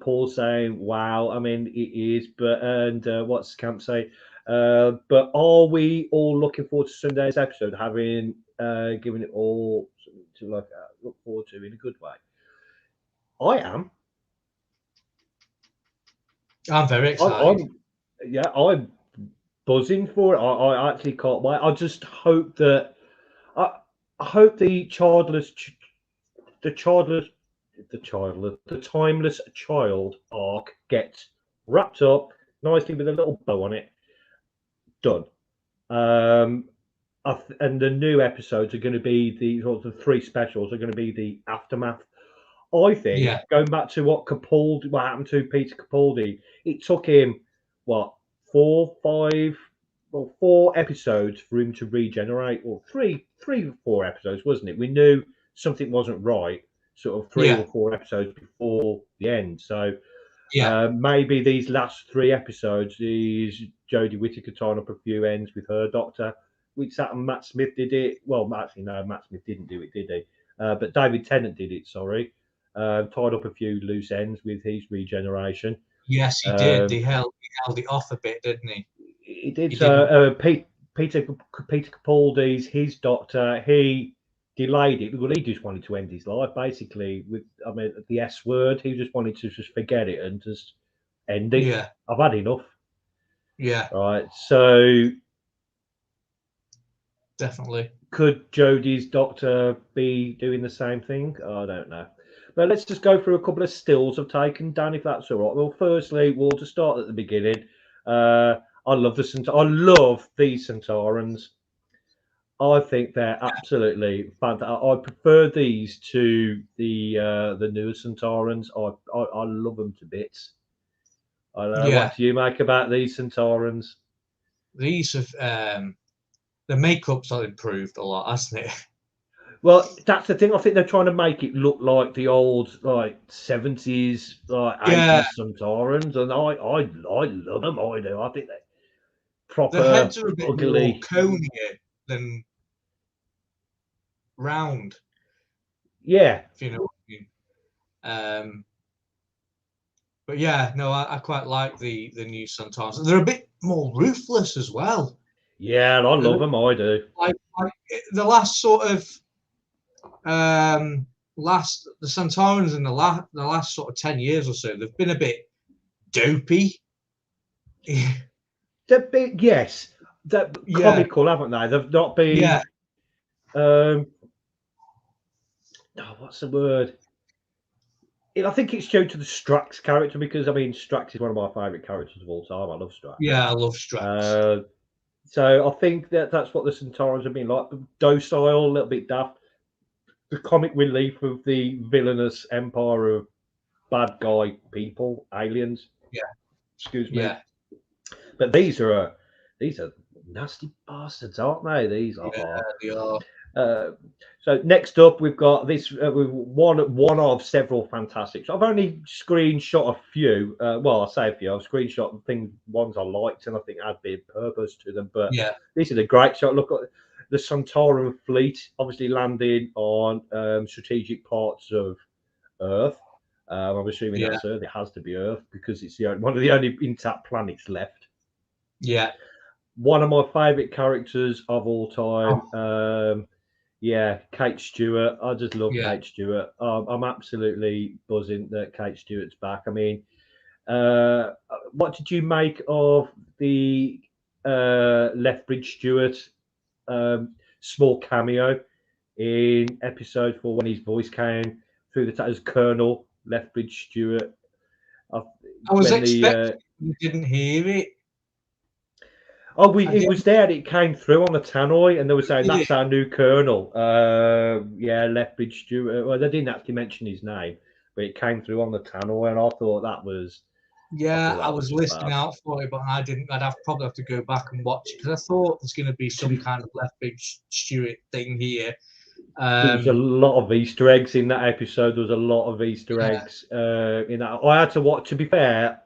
Paul saying, "Wow," I mean, it is, but what's Camp say? But are we all looking forward to Sunday's episode, having giving it all something to look forward to in a good way. I am. I'm very excited. I'm buzzing for it. I actually can't wait. I just hope that I hope the timeless child arc gets wrapped up nicely with a little bow on it. Done. And the new episodes are going to be the 3 specials are going to be the aftermath. I think going back to what happened to Peter Capaldi, it took him 4 episodes for him to regenerate, or 3 or 4 episodes, wasn't it? We knew something wasn't right, sort of 3 or 4 episodes before the end. So maybe these last 3 episodes is Jodie Whittaker tying up a few ends with her doctor. Matt Smith did it. Well, actually, no, Matt Smith didn't do it, did he? But David Tennant did it. Sorry, tied up a few loose ends with his regeneration. Yes, he did. He held it off a bit, didn't he? He did. Peter Capaldi's his doctor. He delayed it. Well, he just wanted to end his life, basically. The S word. He just wanted to just forget it and just end it. Yeah, I've had enough. Yeah, right. So definitely. Could Jodie's doctor be doing the same thing? I don't know. But let's just go through a couple of stills I've taken, Dan, if that's all right. Well, firstly, we'll just start at the beginning. I love these Centaurans. I think they're absolutely fantastic. I prefer these to the newer Centaurans. I love them to bits. I don't know. What do you make about these Centaurans? These have the makeup's improved a lot, hasn't it? Well, that's the thing. I think they're trying to make it look like the old 70s, 80s Centaurans, and I love them. I do. I think they're proper. The heads are a bit ugly. more conier than round. Yeah. If you know what I mean. But yeah, no, I quite like the new Centaurs. They're a bit more ruthless as well. Yeah, I love them. I do. Like the last sort of the Centaurans in the last sort of 10 years or so, they've been a bit dopey. They're big, yes. They're comical, haven't they? They've not been. Yeah. What's the word? I think it's due to the Strax character, because Strax is one of my favourite characters of all time. I love Strax. Yeah, I love Strax. So I think that's what the Centaurans have been like. Docile, a little bit daft. The comic relief of the villainous empire of bad guy people, aliens. Yeah. Excuse me. Yeah. But these are nasty bastards, aren't they? These are. Yeah, they are. So next up, we've got this one of several fantastic. I've only screenshot a few. Well, I say a few. I've screenshot ones I liked, and I think had been purpose to them. But these are the great shot. Look at the Centauran fleet, obviously landing on strategic parts of Earth. I'm assuming that's Earth. It has to be Earth because it's one of the only intact planets left. Yeah. One of my favourite characters of all time. Kate Stewart. I just love Kate Stewart. I'm absolutely buzzing that Kate Stewart's back. What did you make of the Lethbridge Stewart small cameo in episode 4 when his voice came through as Colonel Lethbridge Stewart? I was expecting you didn't hear it. Oh, it was there. It came through on the tannoy, and they were saying that's our new colonel. Lethbridge Stewart. Well, they didn't actually mention his name, but it came through on the tannoy, and I thought that was. Yeah, I was listening out for it, but I didn't. Probably have to go back and watch it because I thought there's going to be some kind of Lethbridge Stewart thing here. There was a lot of Easter eggs in that episode. There was a lot of Easter eggs in that. I had to watch. To be fair,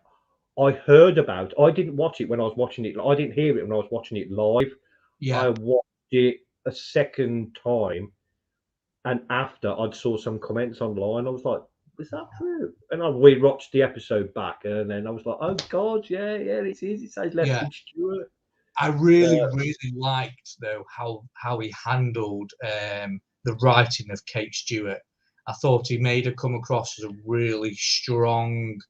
I heard about. I didn't watch it when I was watching it. I didn't hear it when I was watching it live. Yeah. I watched it a second time, and after I saw some comments online, I was like, "Is that true?" And I rewatched the episode back, and then I was like, "Oh God, yeah, it is. It says Lethbridge Stewart." I really liked though how he handled the writing of Kate Stewart. I thought he made her come across as a really strong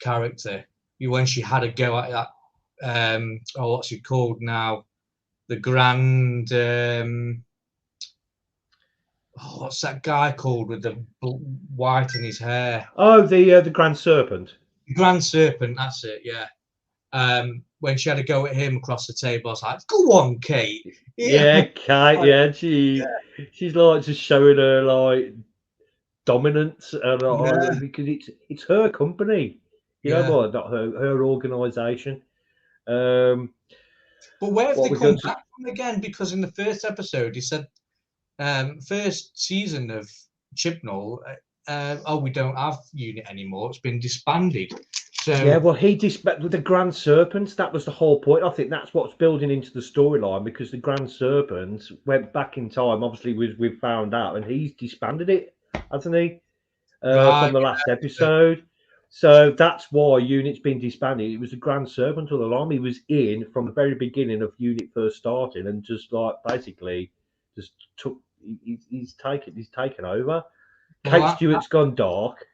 character. When she had a go at that, what's it called now? The Grand. What's that guy called with the white in his hair? Oh, the Grand Serpent. Grand Serpent. That's it. Yeah. When she had a go at him across the table, I was like, "Go on, Kate." Yeah, Kate. Yeah, she's like just showing her like dominance, and because it's her company, you know what? Not her organisation. But where have they come back from again? Because in the first episode, he said, first season of Chibnall, we don't have unit anymore. It's been disbanded. So yeah, well, he disbanded the Grand Serpents. That was the whole point. I think that's what's building into the storyline, because the Grand Serpents went back in time. Obviously, we've found out, and he's disbanded it, hasn't he? From the last episode. So that's why Unit's been disbanded. It was the Grand Serpent all along. He was in from the very beginning of Unit first starting, and just like basically just took. He's taken over. Kate Stewart's gone dark.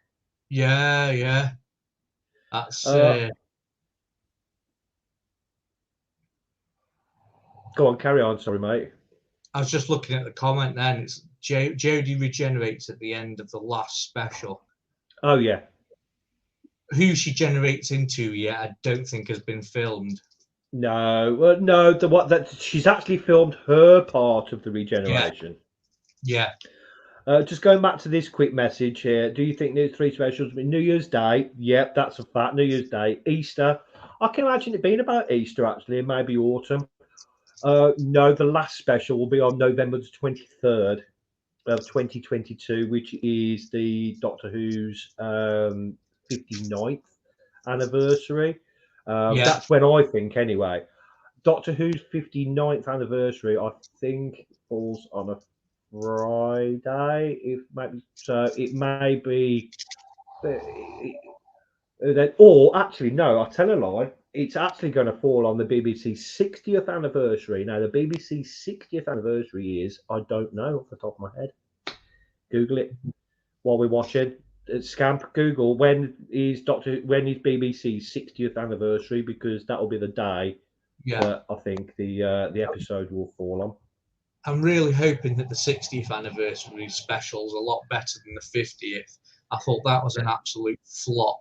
Yeah. That's. Go on, carry on. Sorry, mate. I was just looking at the comment then. It's Jodie regenerates at the end of the last special. Oh yeah. Who she generates into, I don't think has been filmed. No, well, no. That she's actually filmed her part of the regeneration. Yeah. Just going back to this quick message here. Do you think there's 3 specials? New Year's Day. Yep, that's a fact. New Year's Day. Easter. I can imagine it being about Easter actually, and maybe autumn. No, the last special will be on November the 23rd of 2022, which is the Doctor Who's 59th anniversary. That's when I think, anyway. Doctor Who's 59th anniversary, I think, falls on a Friday. It may be. Or actually, no, I tell a lie. It's actually going to fall on the BBC's 60th anniversary. Now, the BBC's 60th anniversary is, I don't know off the top of my head. Google it while we're watching. Scamp, Google when is BBC's 60th anniversary, because that'll be the day that I think the episode will fall on. I'm really hoping that the 60th anniversary special is a lot better than the 50th. I thought that was an absolute flop.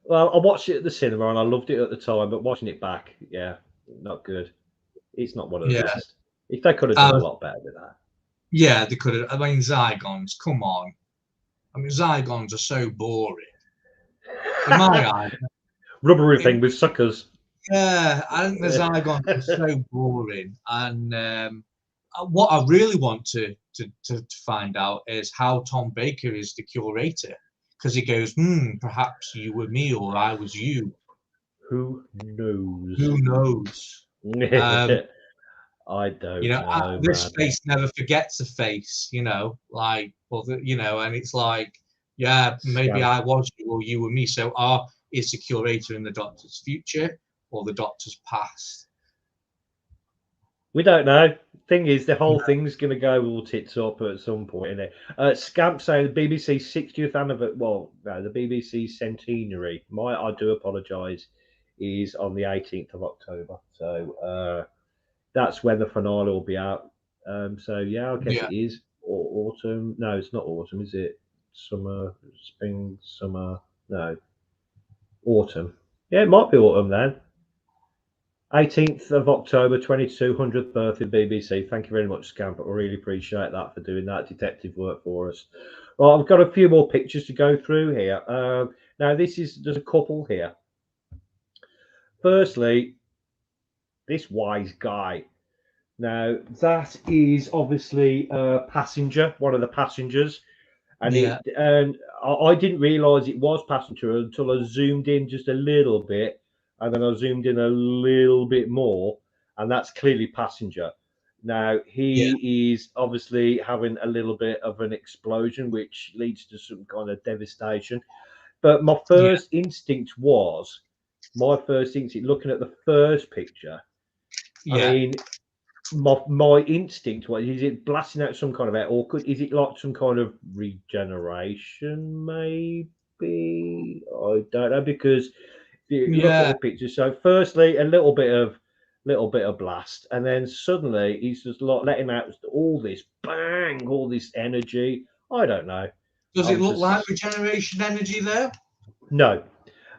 Well, I watched it at the cinema and I loved it at the time, but watching it back, not good. It's not one of the best. If they could have done a lot better with that. Yeah, they could have. I mean, Zygons, come on. I mean, Zygons are so boring. In my eyes. Rubbery thing with suckers. Yeah, I think the Zygons are so boring. And what I really want to find out is how Tom Baker is the curator. Because he goes, perhaps you were me or I was you. Who knows? Who knows? I don't know. This face never forgets a face, and it's like, maybe I was you or you were me. So is the curator in the Doctor's future or the Doctor's past? We don't know. Thing is, the whole thing's going to go all tits up at some point, isn't it? Scamp saying the BBC's 60th anniversary. Well, no, the BBC's centenary. I do apologise. Is on the 18th of October. So that's when the finale will be out. I guess it is autumn. No, it's not autumn, is it? Summer, spring, summer. No, autumn. Yeah, it might be autumn then. 18th of October, 2200th birthday of BBC. Thank you very much, Scamp. I really appreciate that for doing that detective work for us. Right, I've got a few more pictures to go through here. Now, there's a couple here. Firstly, this wise guy. Now, that is obviously a passenger, one of the passengers. And I didn't realise it was passenger until I zoomed in just a little bit. And then I zoomed in a little bit more, and that's clearly passenger. Now, he is obviously having a little bit of an explosion, which leads to some kind of devastation. But my first instinct was, my first instinct, looking at the first picture, Yeah. I mean, my instinct was, is it blasting out some kind of air, or is it like some kind of regeneration? Maybe, I don't know, because if you look at the picture. So, firstly, a little bit of blast, and then suddenly he's just like letting out all this bang, all this energy. I don't know. Does it look like regeneration energy there? No,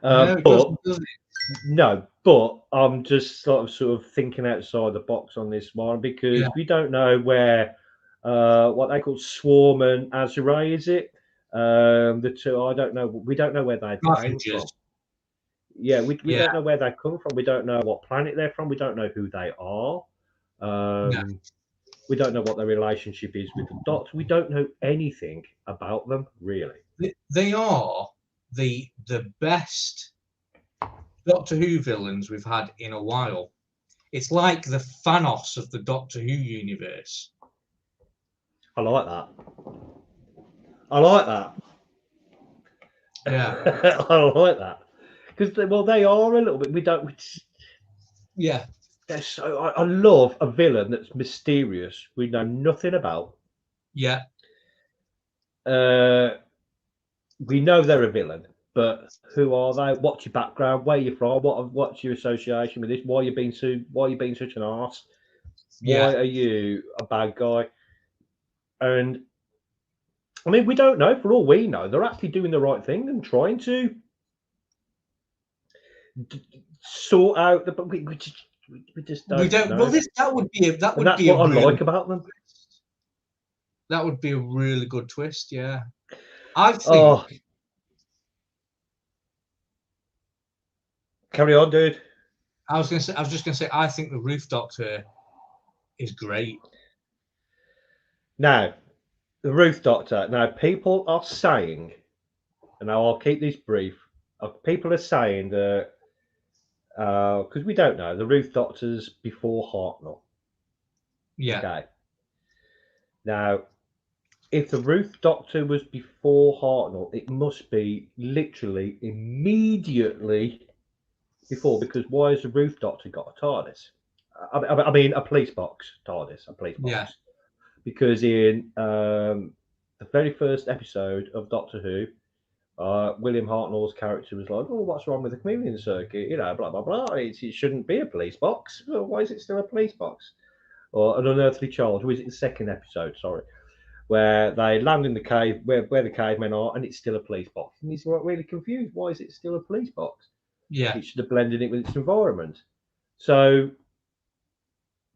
No, it doesn't, does it? No, but I'm just sort of thinking outside the box on this one, because we don't know where what they call Swarm and Azure, is it? The two, I don't know. We don't know where they came from. Yeah, we don't know where they come from. We don't know what planet they're from. We don't know who they are. We don't know what their relationship is with the Doctor. We don't know anything about them, really. They are the best Doctor Who villains we've had in a while. It's like the Thanos of the Doctor Who universe. I like that. I like that. Yeah. I like that. Because, well, they are a little bit. Yeah. They're so. I love a villain that's mysterious. We know nothing about. Yeah. We know they're a villain, but who are they? What's your background? Where you from? What's your association with this? Why are you being such an arse? Why are you a bad guy? And I mean, we don't know. For all we know, they're actually doing the right thing and trying to sort out the. We just don't. We don't. Know. Well, that would be that's what I like about them. That would be a really good twist. Yeah, I think. Oh. Carry on, dude. I was just gonna say. I think the Roof Doctor is great. Now, the Roof Doctor. Now, people are saying, and now I'll keep this brief. People are saying that because we don't know, the Roof Doctor's before Hartnell. Yeah. Okay. Now, if the Roof Doctor was before Hartnell, it must be literally immediately before, because why has the Roof Doctor got a TARDIS? I mean, a police box TARDIS, a police box. Yeah. Because in the very first episode of Doctor Who, William Hartnell's character was like, "Oh, what's wrong with the chameleon circuit? You know, blah blah blah. It shouldn't be a police box. Well, why is it still a police box?" Or an unearthly child. Was it the second episode? Sorry, where they land in the cave where the cavemen are, and it's still a police box. And he's really confused. Why is it still a police box? Yeah, it should have blended it with its environment. So,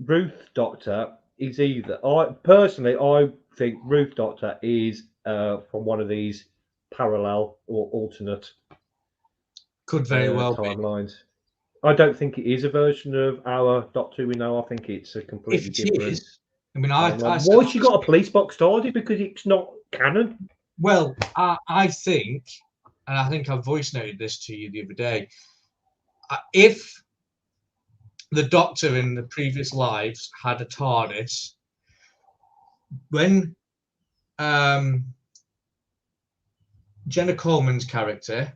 Roof Doctor is either. I think Roof Doctor is from one of these parallel or alternate could very well timelines. Be. I don't think it is a version of our Doctor we know. I think it's a completely different. Is, I mean, why she got a police box started? Because it's not canon. Well, I think, and I think I voice noted this to you the other day. If the Doctor in the previous lives had a TARDIS, when Jenna Coleman's character,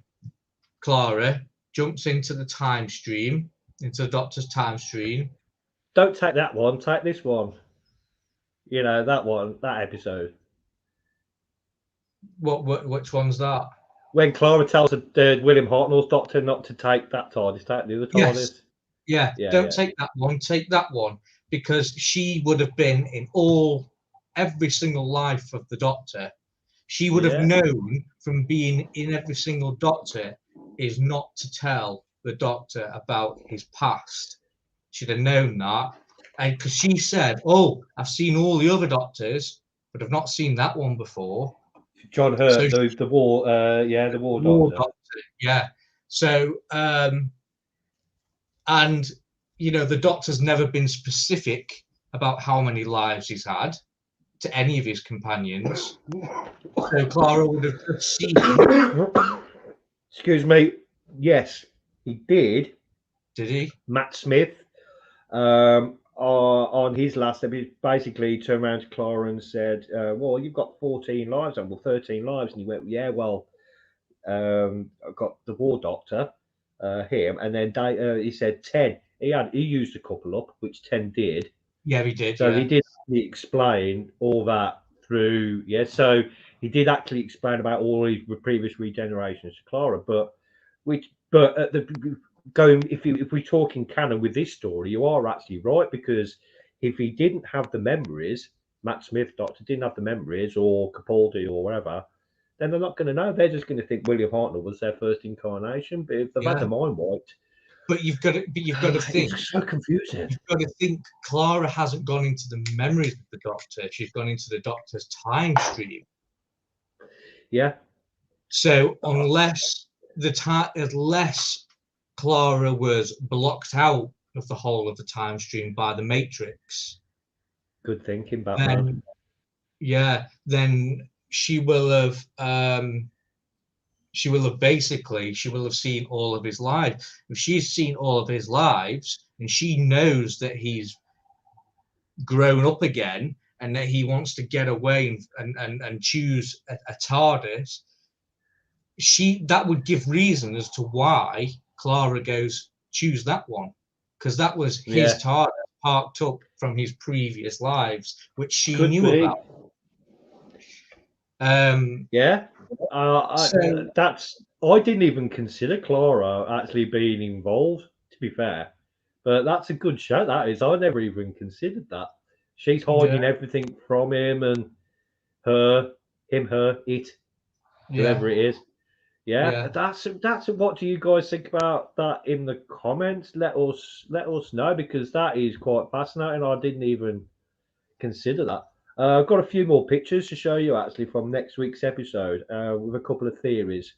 Clara, jumps into the time stream, into the Doctor's time stream. Don't take that one, take this one. You know, that one, that episode. Which one's that? When Clara tells William Hartnell's Doctor not to take that TARDIS, take the other TARDIS. Yes. Yeah. Don't take that one, take that one. Because she would have been in every single life of the Doctor. She would have known from being in every single Doctor is not to tell the Doctor about his past. She'd have known that. And because she said, "Oh, I've seen all the other Doctors, but I've not seen that one before." John Hurt, so the war, the war Doctor. Yeah. So, and you know, the Doctor's never been specific about how many lives he's had to any of his companions. So Clara would have seen. Excuse me. Yes, he did. Did he? Matt Smith, on his last episode, basically turned around to Clara and said, "Well, you've got 14 lives, and 13 lives." And he went, "Yeah, well, I've got the War Doctor, him, and then he said 10. He used a couple up, which 10 did. Yeah, he did. So yeah. he did explain all that through. Yeah, so he did actually explain about all his previous regenerations to Clara, but at the going if we're talking canon with this story, you are actually right, because if he didn't have the memories, Matt Smith, Doctor, didn't have the memories, or Capaldi or whatever, then they're not going to know. They're just going to think William Hartnell was their first incarnation. But if they've had the mind wiped, but you've got to think. It's so confusing. You've got to think. Clara hasn't gone into the memories of the Doctor. She's gone into the Doctor's time stream. Yeah. So unless Clara was blocked out of the whole of the time stream by the Matrix. Good thinking, Batman. Then she will have seen all of his lives. If she's seen all of his lives and she knows that he's grown up again and that he wants to get away and choose a TARDIS, that would give reason as to why Clara goes, choose that one, because that was his TARDIS parked up from his previous lives, which she knew about. I didn't even consider Clara actually being involved, to be fair, but that's a good show. That is, I never even considered that. She's hiding everything from him and it, whoever it is. That's what do you guys think about that in the comments? Let us know, because that is quite fascinating. I didn't even consider that. I've got a few more pictures to show you actually from next week's episode with a couple of theories.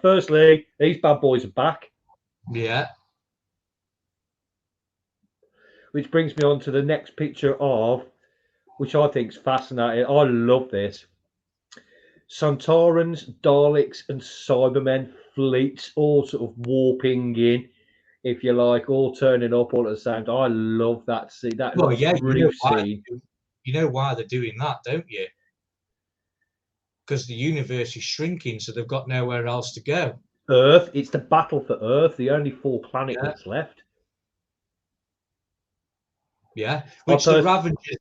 Firstly, these bad boys are back. Yeah. Which brings me on to the next picture of, which I think is fascinating. I love this. Sontarans, Daleks, and Cybermen fleets all sort of warping in, if you like, all turning up all at the same time. I love that scene. That brief scene. You know why they're doing that, don't you? Because the universe is shrinking, so they've got nowhere else to go. Earth. It's the battle for Earth, the only full planet that's left. Yeah. Which the Ravengers...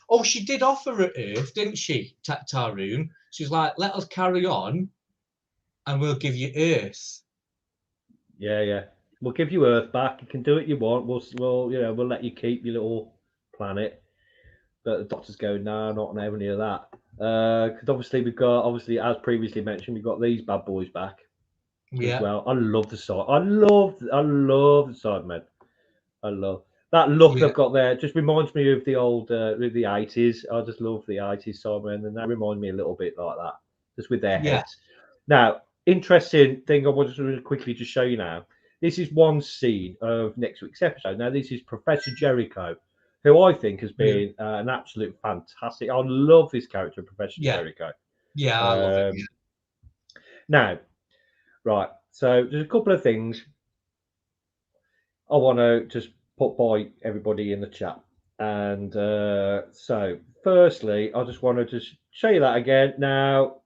Oh, she did offer at Earth, didn't she, Tarun? She's like, let us carry on and we'll give you Earth. Yeah. We'll give you Earth back. You can do what you want. We'll let you keep your little planet. But the Doctor's going, no, not any of that. Because obviously we've got, as previously mentioned, we've got these bad boys back as well. I love the side. I love the Cybermen. I love that look they've got there. Just reminds me of the old with the 80s. I just love the 80s Cybermen, and they remind me a little bit like that, just with their heads. Now, interesting thing I want to quickly just show you now. This is one scene of next week's episode. Now, this is Professor Jericho, who I think has been an absolute fantastic. I love this character, Professor Jericho. Yeah, I love it. Now, right. So there's a couple of things I want to just put by everybody in the chat. And so, firstly, I just want to just show you that again. Now,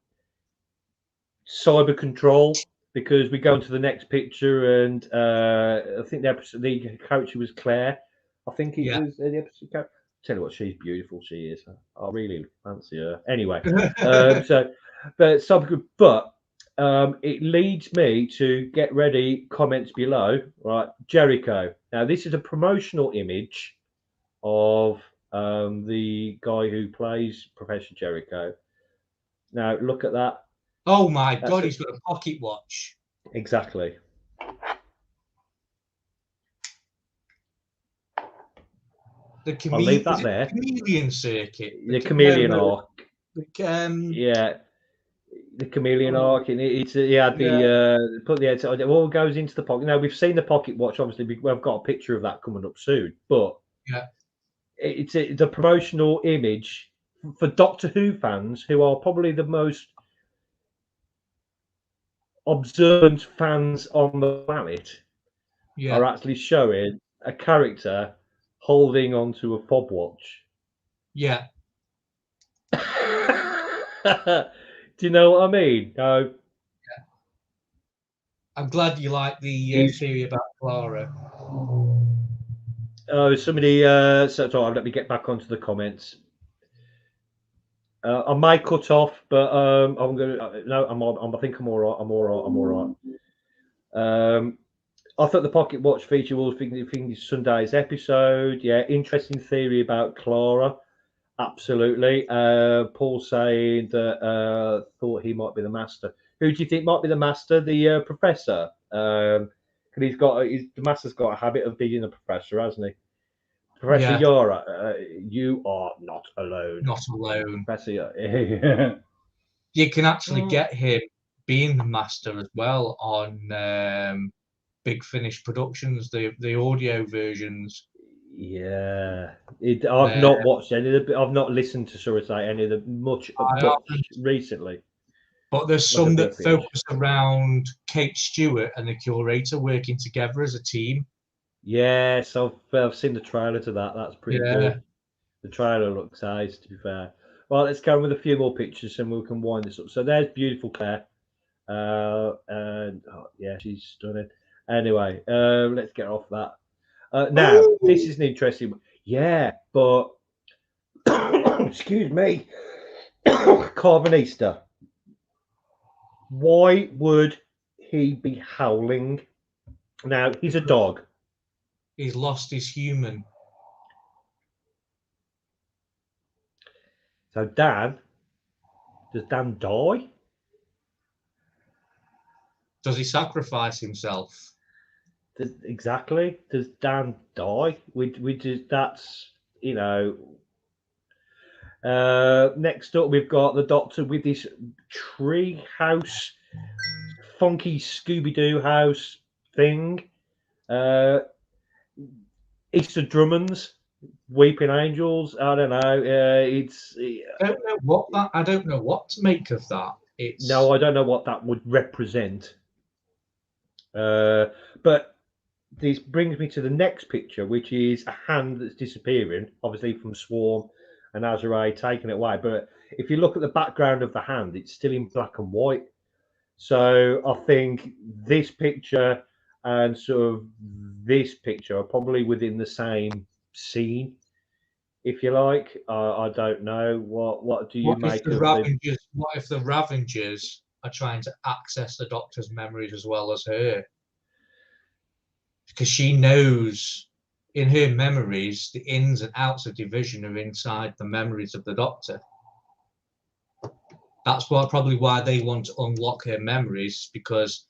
cyber control, because we go into the next picture, and I think the character was Claire. I think it was the episode. Tell you what, she's beautiful. She is. I really fancy her. Anyway, it leads me to get ready. Comments below, right? Jericho. Now, this is a promotional image of the guy who plays Professor Jericho. Now, look at that. Oh my God, he's got a pocket watch. Exactly. The I'll leave that there. chameleon circuit. The chameleon arc. The chameleon arc, and it all goes into the pocket. Now, we've seen the pocket watch. Obviously, we've got a picture of that coming up soon. But it's the promotional image for Doctor Who fans, who are probably the most observant fans on the planet, are actually showing a character holding onto a fob watch. Yeah. Do you know what I mean? No. I'm glad you like the theory about Clara. Oh, somebody. So let me get back onto the comments. I might cut off, but I'm gonna. No, I think I'm all right. I'm all right. I thought the Pocket Watch feature was thinking Sunday's episode. Yeah, interesting theory about Clara. Absolutely. Paul saying that thought he might be the master. Who do you think might be the master? The professor. Because the master's got a habit of being a professor, hasn't he? Professor Yara, you are not alone. Not alone. Professor Yara. You can actually get him being the master as well on Big Finish Productions, the audio versions. Yeah, I've not watched any of the. I've not listened to say any of the much recently. But there's some that focus around Kate Stewart and the curator working together as a team. Yes, I've seen the trailer to that. That's pretty cool. The trailer looks nice, to be fair. Well, let's go with a few more pictures and we can wind this up. So there's beautiful Claire. And yeah, she's stunning. Anyway, let's get off that. Now, this is an interesting one. Yeah, but excuse me, Carvanista. Why would he be howling? Now, he's a dog. He's lost his human. So does Dan die? Does he sacrifice himself? Exactly. Does Dan die? That's, you know. Next up, we've got the Doctor with this tree house, funky Scooby-Doo house thing. Easter Drummonds, Weeping Angels. I don't know. I don't know what to make of that. No, I don't know what that would represent. But this brings me to the next picture, which is a hand that's disappearing, obviously from Swarm and Azrael taking it away. But if you look at the background of the hand, it's still in black and white. So I think this picture and sort of this picture are probably within the same scene, if you like. I don't know. What do you make of the What if the Ravengers are trying to access the Doctor's memories as well as her? Because she knows in her memories the ins and outs of division are inside the memories of the Doctor. That's probably why they want to unlock her memories, because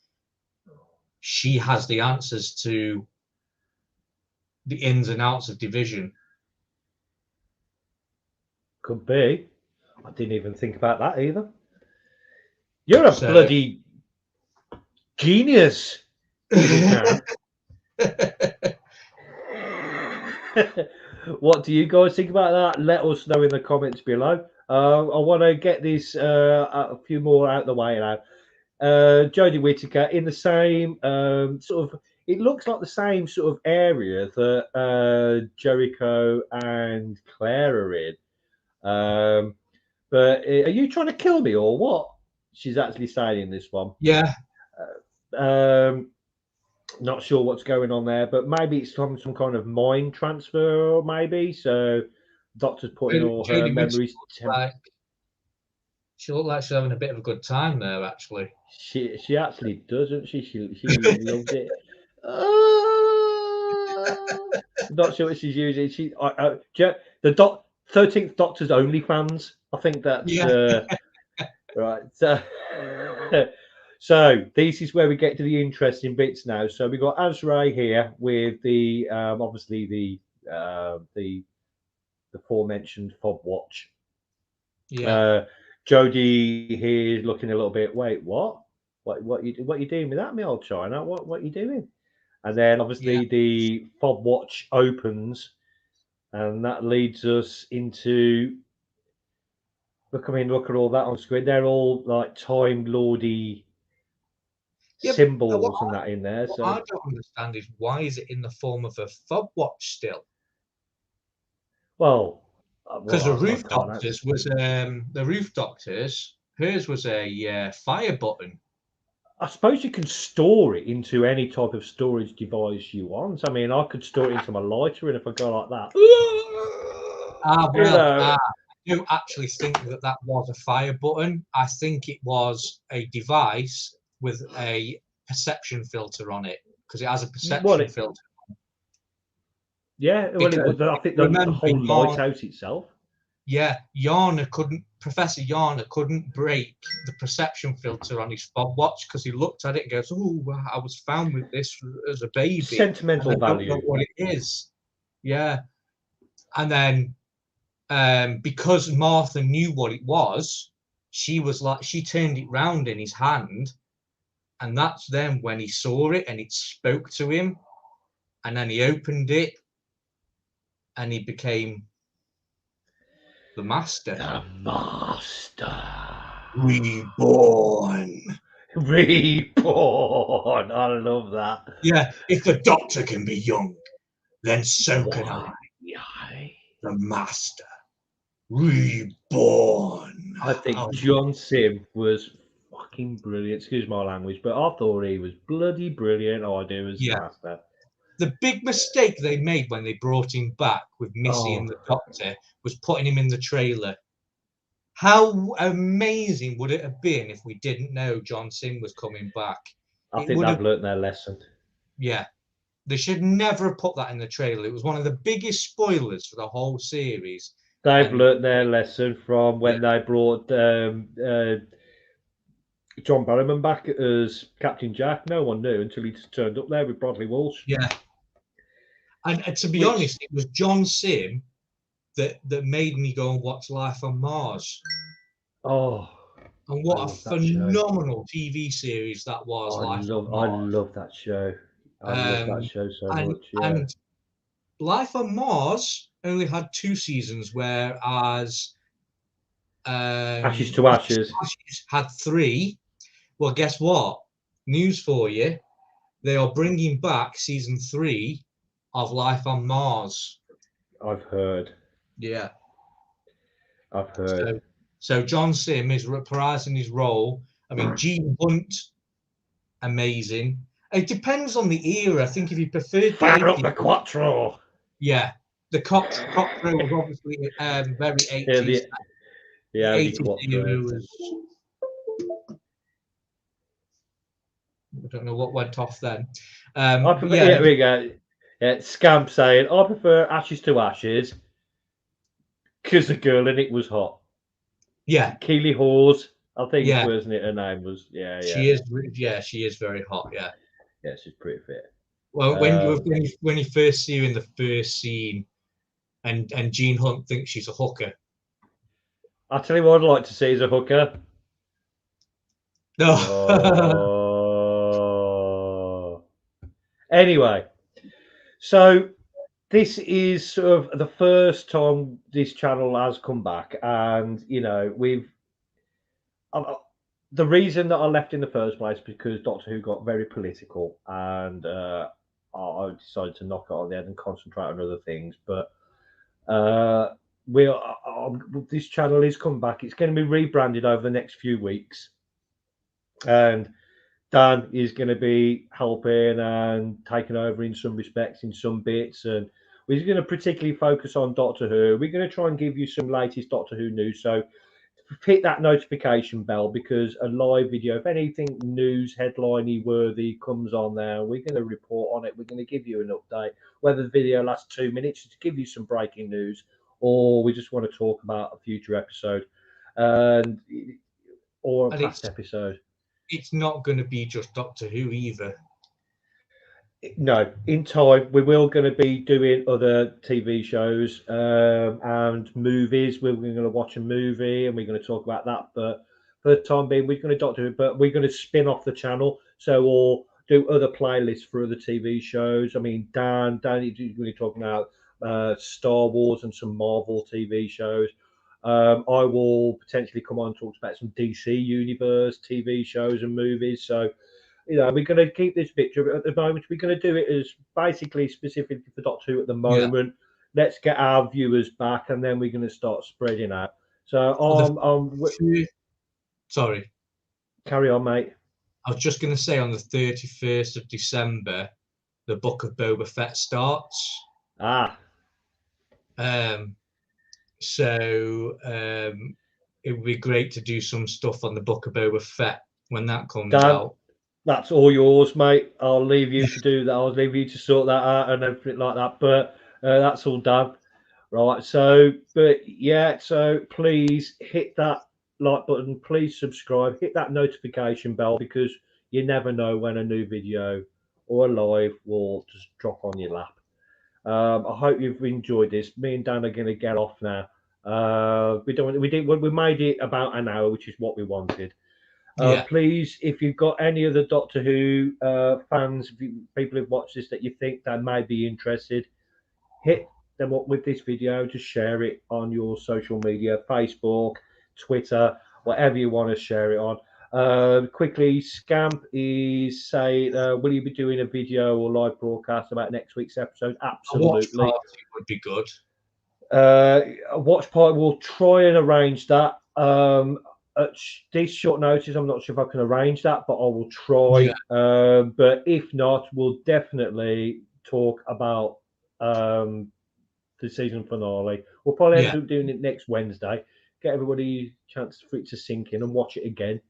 she has the answers to the ins and outs of division. Could be. I didn't even think about that either. You're a bloody genius. What do you guys think about that? Let us know in the comments below. I want to get this a few more out of the way now. Jodie Whittaker in the same sort of, it looks like the same sort of area that Jericho and Claire are in. But are you trying to kill me or what? She's actually saying in this one. Yeah. Not sure what's going on there, but maybe it's some kind of mind transfer, maybe. So Doctor's putting all her memories. She looked like she's having a bit of a good time there, actually. She actually doesn't she? She loves it. Not sure what she's using. The 13th Doctor's OnlyFans. I think that's right. So this is where we get to the interesting bits now. So we've got Azrael here with the obviously the aforementioned fob watch. Yeah. Jodie here is looking a little bit. Wait, what? What you doing with that, me old China? What you doing? And then obviously the fob watch opens, and that leads us into. Look at all that on screen. They're all like Time Lordy symbols and that in there. What I don't understand is why is it in the form of a fob watch still? Well, because the Roof Doctors, hers was a fire button. I suppose you can store it into any type of storage device you want. I mean, I could store it into my lighter, and if I go like that, I don't actually think that was a fire button. I think it was a device with a perception filter on it, because it has a perception filter. Yeah, well, it was. I think the whole lighthouse itself. Yeah, Professor Yarner couldn't break the perception filter on his stopwatch because he looked at it and goes, "Oh, I was found with this as a baby. Sentimental value. I don't know what it is." Yeah, and then because Martha knew what it was, she turned it round in his hand, and that's then when he saw it and it spoke to him, and then he opened it, and he became the Master. The Master. Reborn. Reborn. I love that. Yeah, if the Doctor can be young, then so can I. The Master. Reborn. I think John Sim was fucking brilliant. Excuse my language, but I thought he was bloody brilliant. Idea as Master. The big mistake they made when they brought him back with Missy and the Doctor was putting him in the trailer. How amazing would it have been if we didn't know John Sim was coming back? I think they've learnt their lesson. Yeah. They should never have put that in the trailer. It was one of the biggest spoilers for the whole series. They've learnt their lesson from when they brought John Barrowman back as Captain Jack. No one knew until he just turned up there with Bradley Walsh. Yeah. And to be honest, it was John Sim that made me go and watch Life on Mars. Oh. And what a phenomenal TV series that was. I love that show. I love that show so much. Yeah. And Life on Mars only had 2 seasons, whereas Ashes to Ashes had 3. Well, guess what? News for you. They are bringing back season 3 of Life on Mars. I've heard. Yeah. I've heard. So John Sim is reprising his role. I mean, Gene Hunt, amazing. It depends on the era. I think if you preferred Fire up the Quattro. Yeah. The Quattro was obviously very 80s. Yeah, the 80s era was... I don't know what went off then. Here we go. Scamp saying, I prefer Ashes to Ashes because the girl in it was hot. Yeah. Keely Hawes, I think, wasn't it? Her name was. Yeah. She is very hot. Yeah. Yeah, she's pretty fit. Well, when you first see her in the first scene, and Gene Hunt thinks she's a hooker. I'll tell you what I'd like to see is a hooker. No. Anyway, so this is sort of the first time this channel has come back, and the reason that I left in the first place because Doctor Who got very political, and I decided to knock it on the head and concentrate on other things. But this channel is come back. It's going to be rebranded over the next few weeks, and Dan is going to be helping and taking over in some respects, in some bits, and we're going to particularly focus on Doctor Who. We're going to try and give you some latest Doctor Who news, so hit that notification bell, because a live video, if anything news headline-y worthy comes on there, we're going to report on it. We're going to give you an update, whether the video lasts 2 minutes to give you some breaking news, or we just want to talk about a future episode or a past episode. It's not going to be just Doctor Who either. No, in time we will going to be doing other TV shows and movies. We're going to watch a movie and we're going to talk about that. But for the time being, we're going to Doctor Who, but we're going to spin off the channel. So we'll do other playlists for other TV shows. I mean, Dan is going to be talking about Star Wars and some Marvel TV shows. I will potentially come on and talk about some DC Universe TV shows and movies. So, we're going to keep this picture, but at the moment, we're going to do it as basically specifically for Doctor Who at the moment. Yeah. Let's get our viewers back, and then we're going to start spreading out. So, sorry. Carry on, mate. I was just going to say on the 31st of December, the Book of Boba Fett starts. So it would be great to do some stuff on the Book of Boba Fett when that comes out. That's all yours, mate. I'll leave you to do that. I'll leave you to sort that out and everything like that. But that's all done. Right. So, but yeah, so please hit that like button. Please subscribe. Hit that notification bell because you never know when a new video or a live will just drop on your lap. I hope you've enjoyed this. Me and Dan are going to get off now. We made it about an hour, which is what we wanted. Please, if you've got any other Doctor Who fans, people who've watched this that you think they may be interested, hit them up with this video. Just share it on your social media, Facebook, Twitter, whatever you want to share it on. Quickly, Scamp is saying, will you be doing a video or live broadcast about next week's episode? Absolutely. A watch party would be good. A watch party, we'll try and arrange that. At this short notice, I'm not sure if I can arrange that, but I will try. Yeah. But if not, we'll definitely talk about the season finale. We'll probably end up doing it next Wednesday. Get everybody a chance for it to sink in and watch it again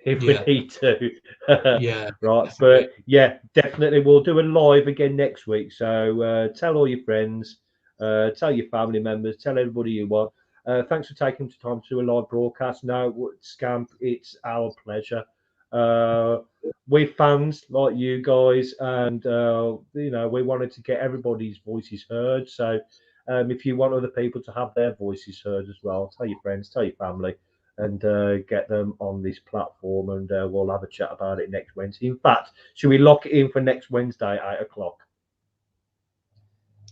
if we need to. Right. Definitely. But yeah, definitely we'll do a live again next week. So tell all your friends, tell your family members, tell everybody you want. Thanks for taking the time to do a live broadcast. No, Scamp, it's our pleasure. We're fans like you guys, and you know, we wanted to get everybody's voices heard. So if you want other people to have their voices heard as well, tell your friends, tell your family, and get them on this platform, and we'll have a chat about it next Wednesday. In fact, should we lock it in for next Wednesday, 8 o'clock?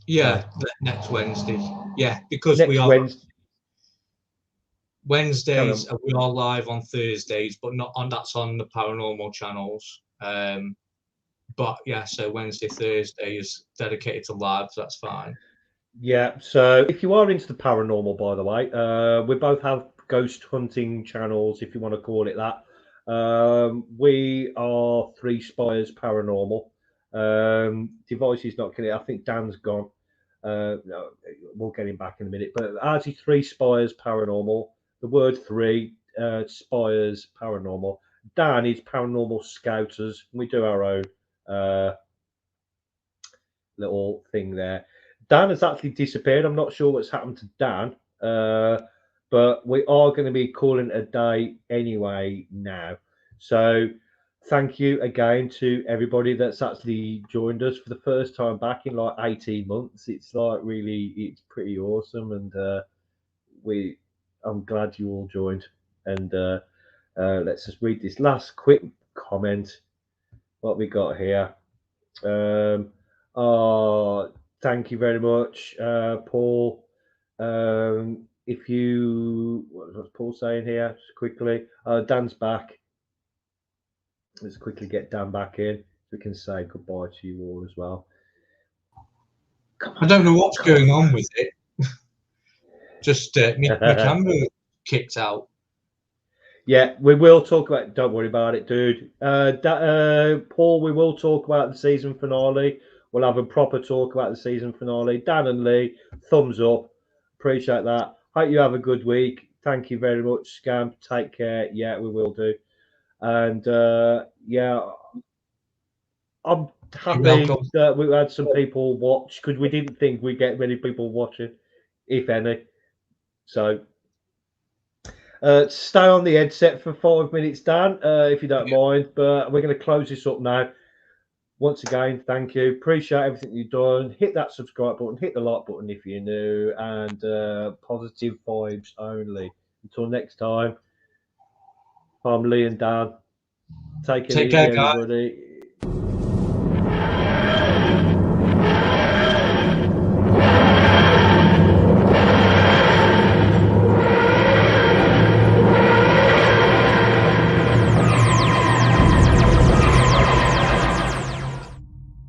Yeah, next Wednesday. Yeah, because we are Wednesdays. We are live on Thursdays, but not on. That's on the paranormal channels. But yeah, so Wednesday, Thursday is dedicated to live. So that's fine. Yeah. So if you are into the paranormal, by the way, we both have ghost hunting channels, if you want to call it that. We are Three Spires Paranormal. Device is not getting. I think Dan's gone. No, we'll get him back in a minute. But ours is Three Spires Paranormal. The word three, Spires Paranormal. Dan is Paranormal Scouters. We do our own little thing there. Dan has actually disappeared. I'm not sure what's happened to Dan. But we are going to be calling it a day anyway now. So thank you again to everybody that's actually joined us for the first time back in like 18 months. It's like really, it's pretty awesome. And I'm glad you all joined. And let's just read this last quick comment. What we got here. Thank you very much, Paul. If you, what's Paul saying here? Just quickly, Dan's back. Let's quickly get Dan back in. We can say goodbye to you all as well. I don't know what's going on with it. Just my camera kicked out. Yeah, we will talk about. Don't worry about it, dude. Paul, we will talk about the season finale. We'll have a proper talk about the season finale. Dan and Lee, thumbs up. Appreciate that. Hope you have a good week. Thank you very much, Scamp. Take care. Yeah, we will do. And yeah, I'm happy that we had some people watch because we didn't think we'd get many people watching, if any. So stay on the headset for 5 minutes, Dan, if you don't mind. But we're going to close this up now. Once again, thank you. Appreciate everything you've done. Hit that subscribe button, hit the like button if you're new, and positive vibes only. Until next time, I'm Lee and Dan. Take care, everybody.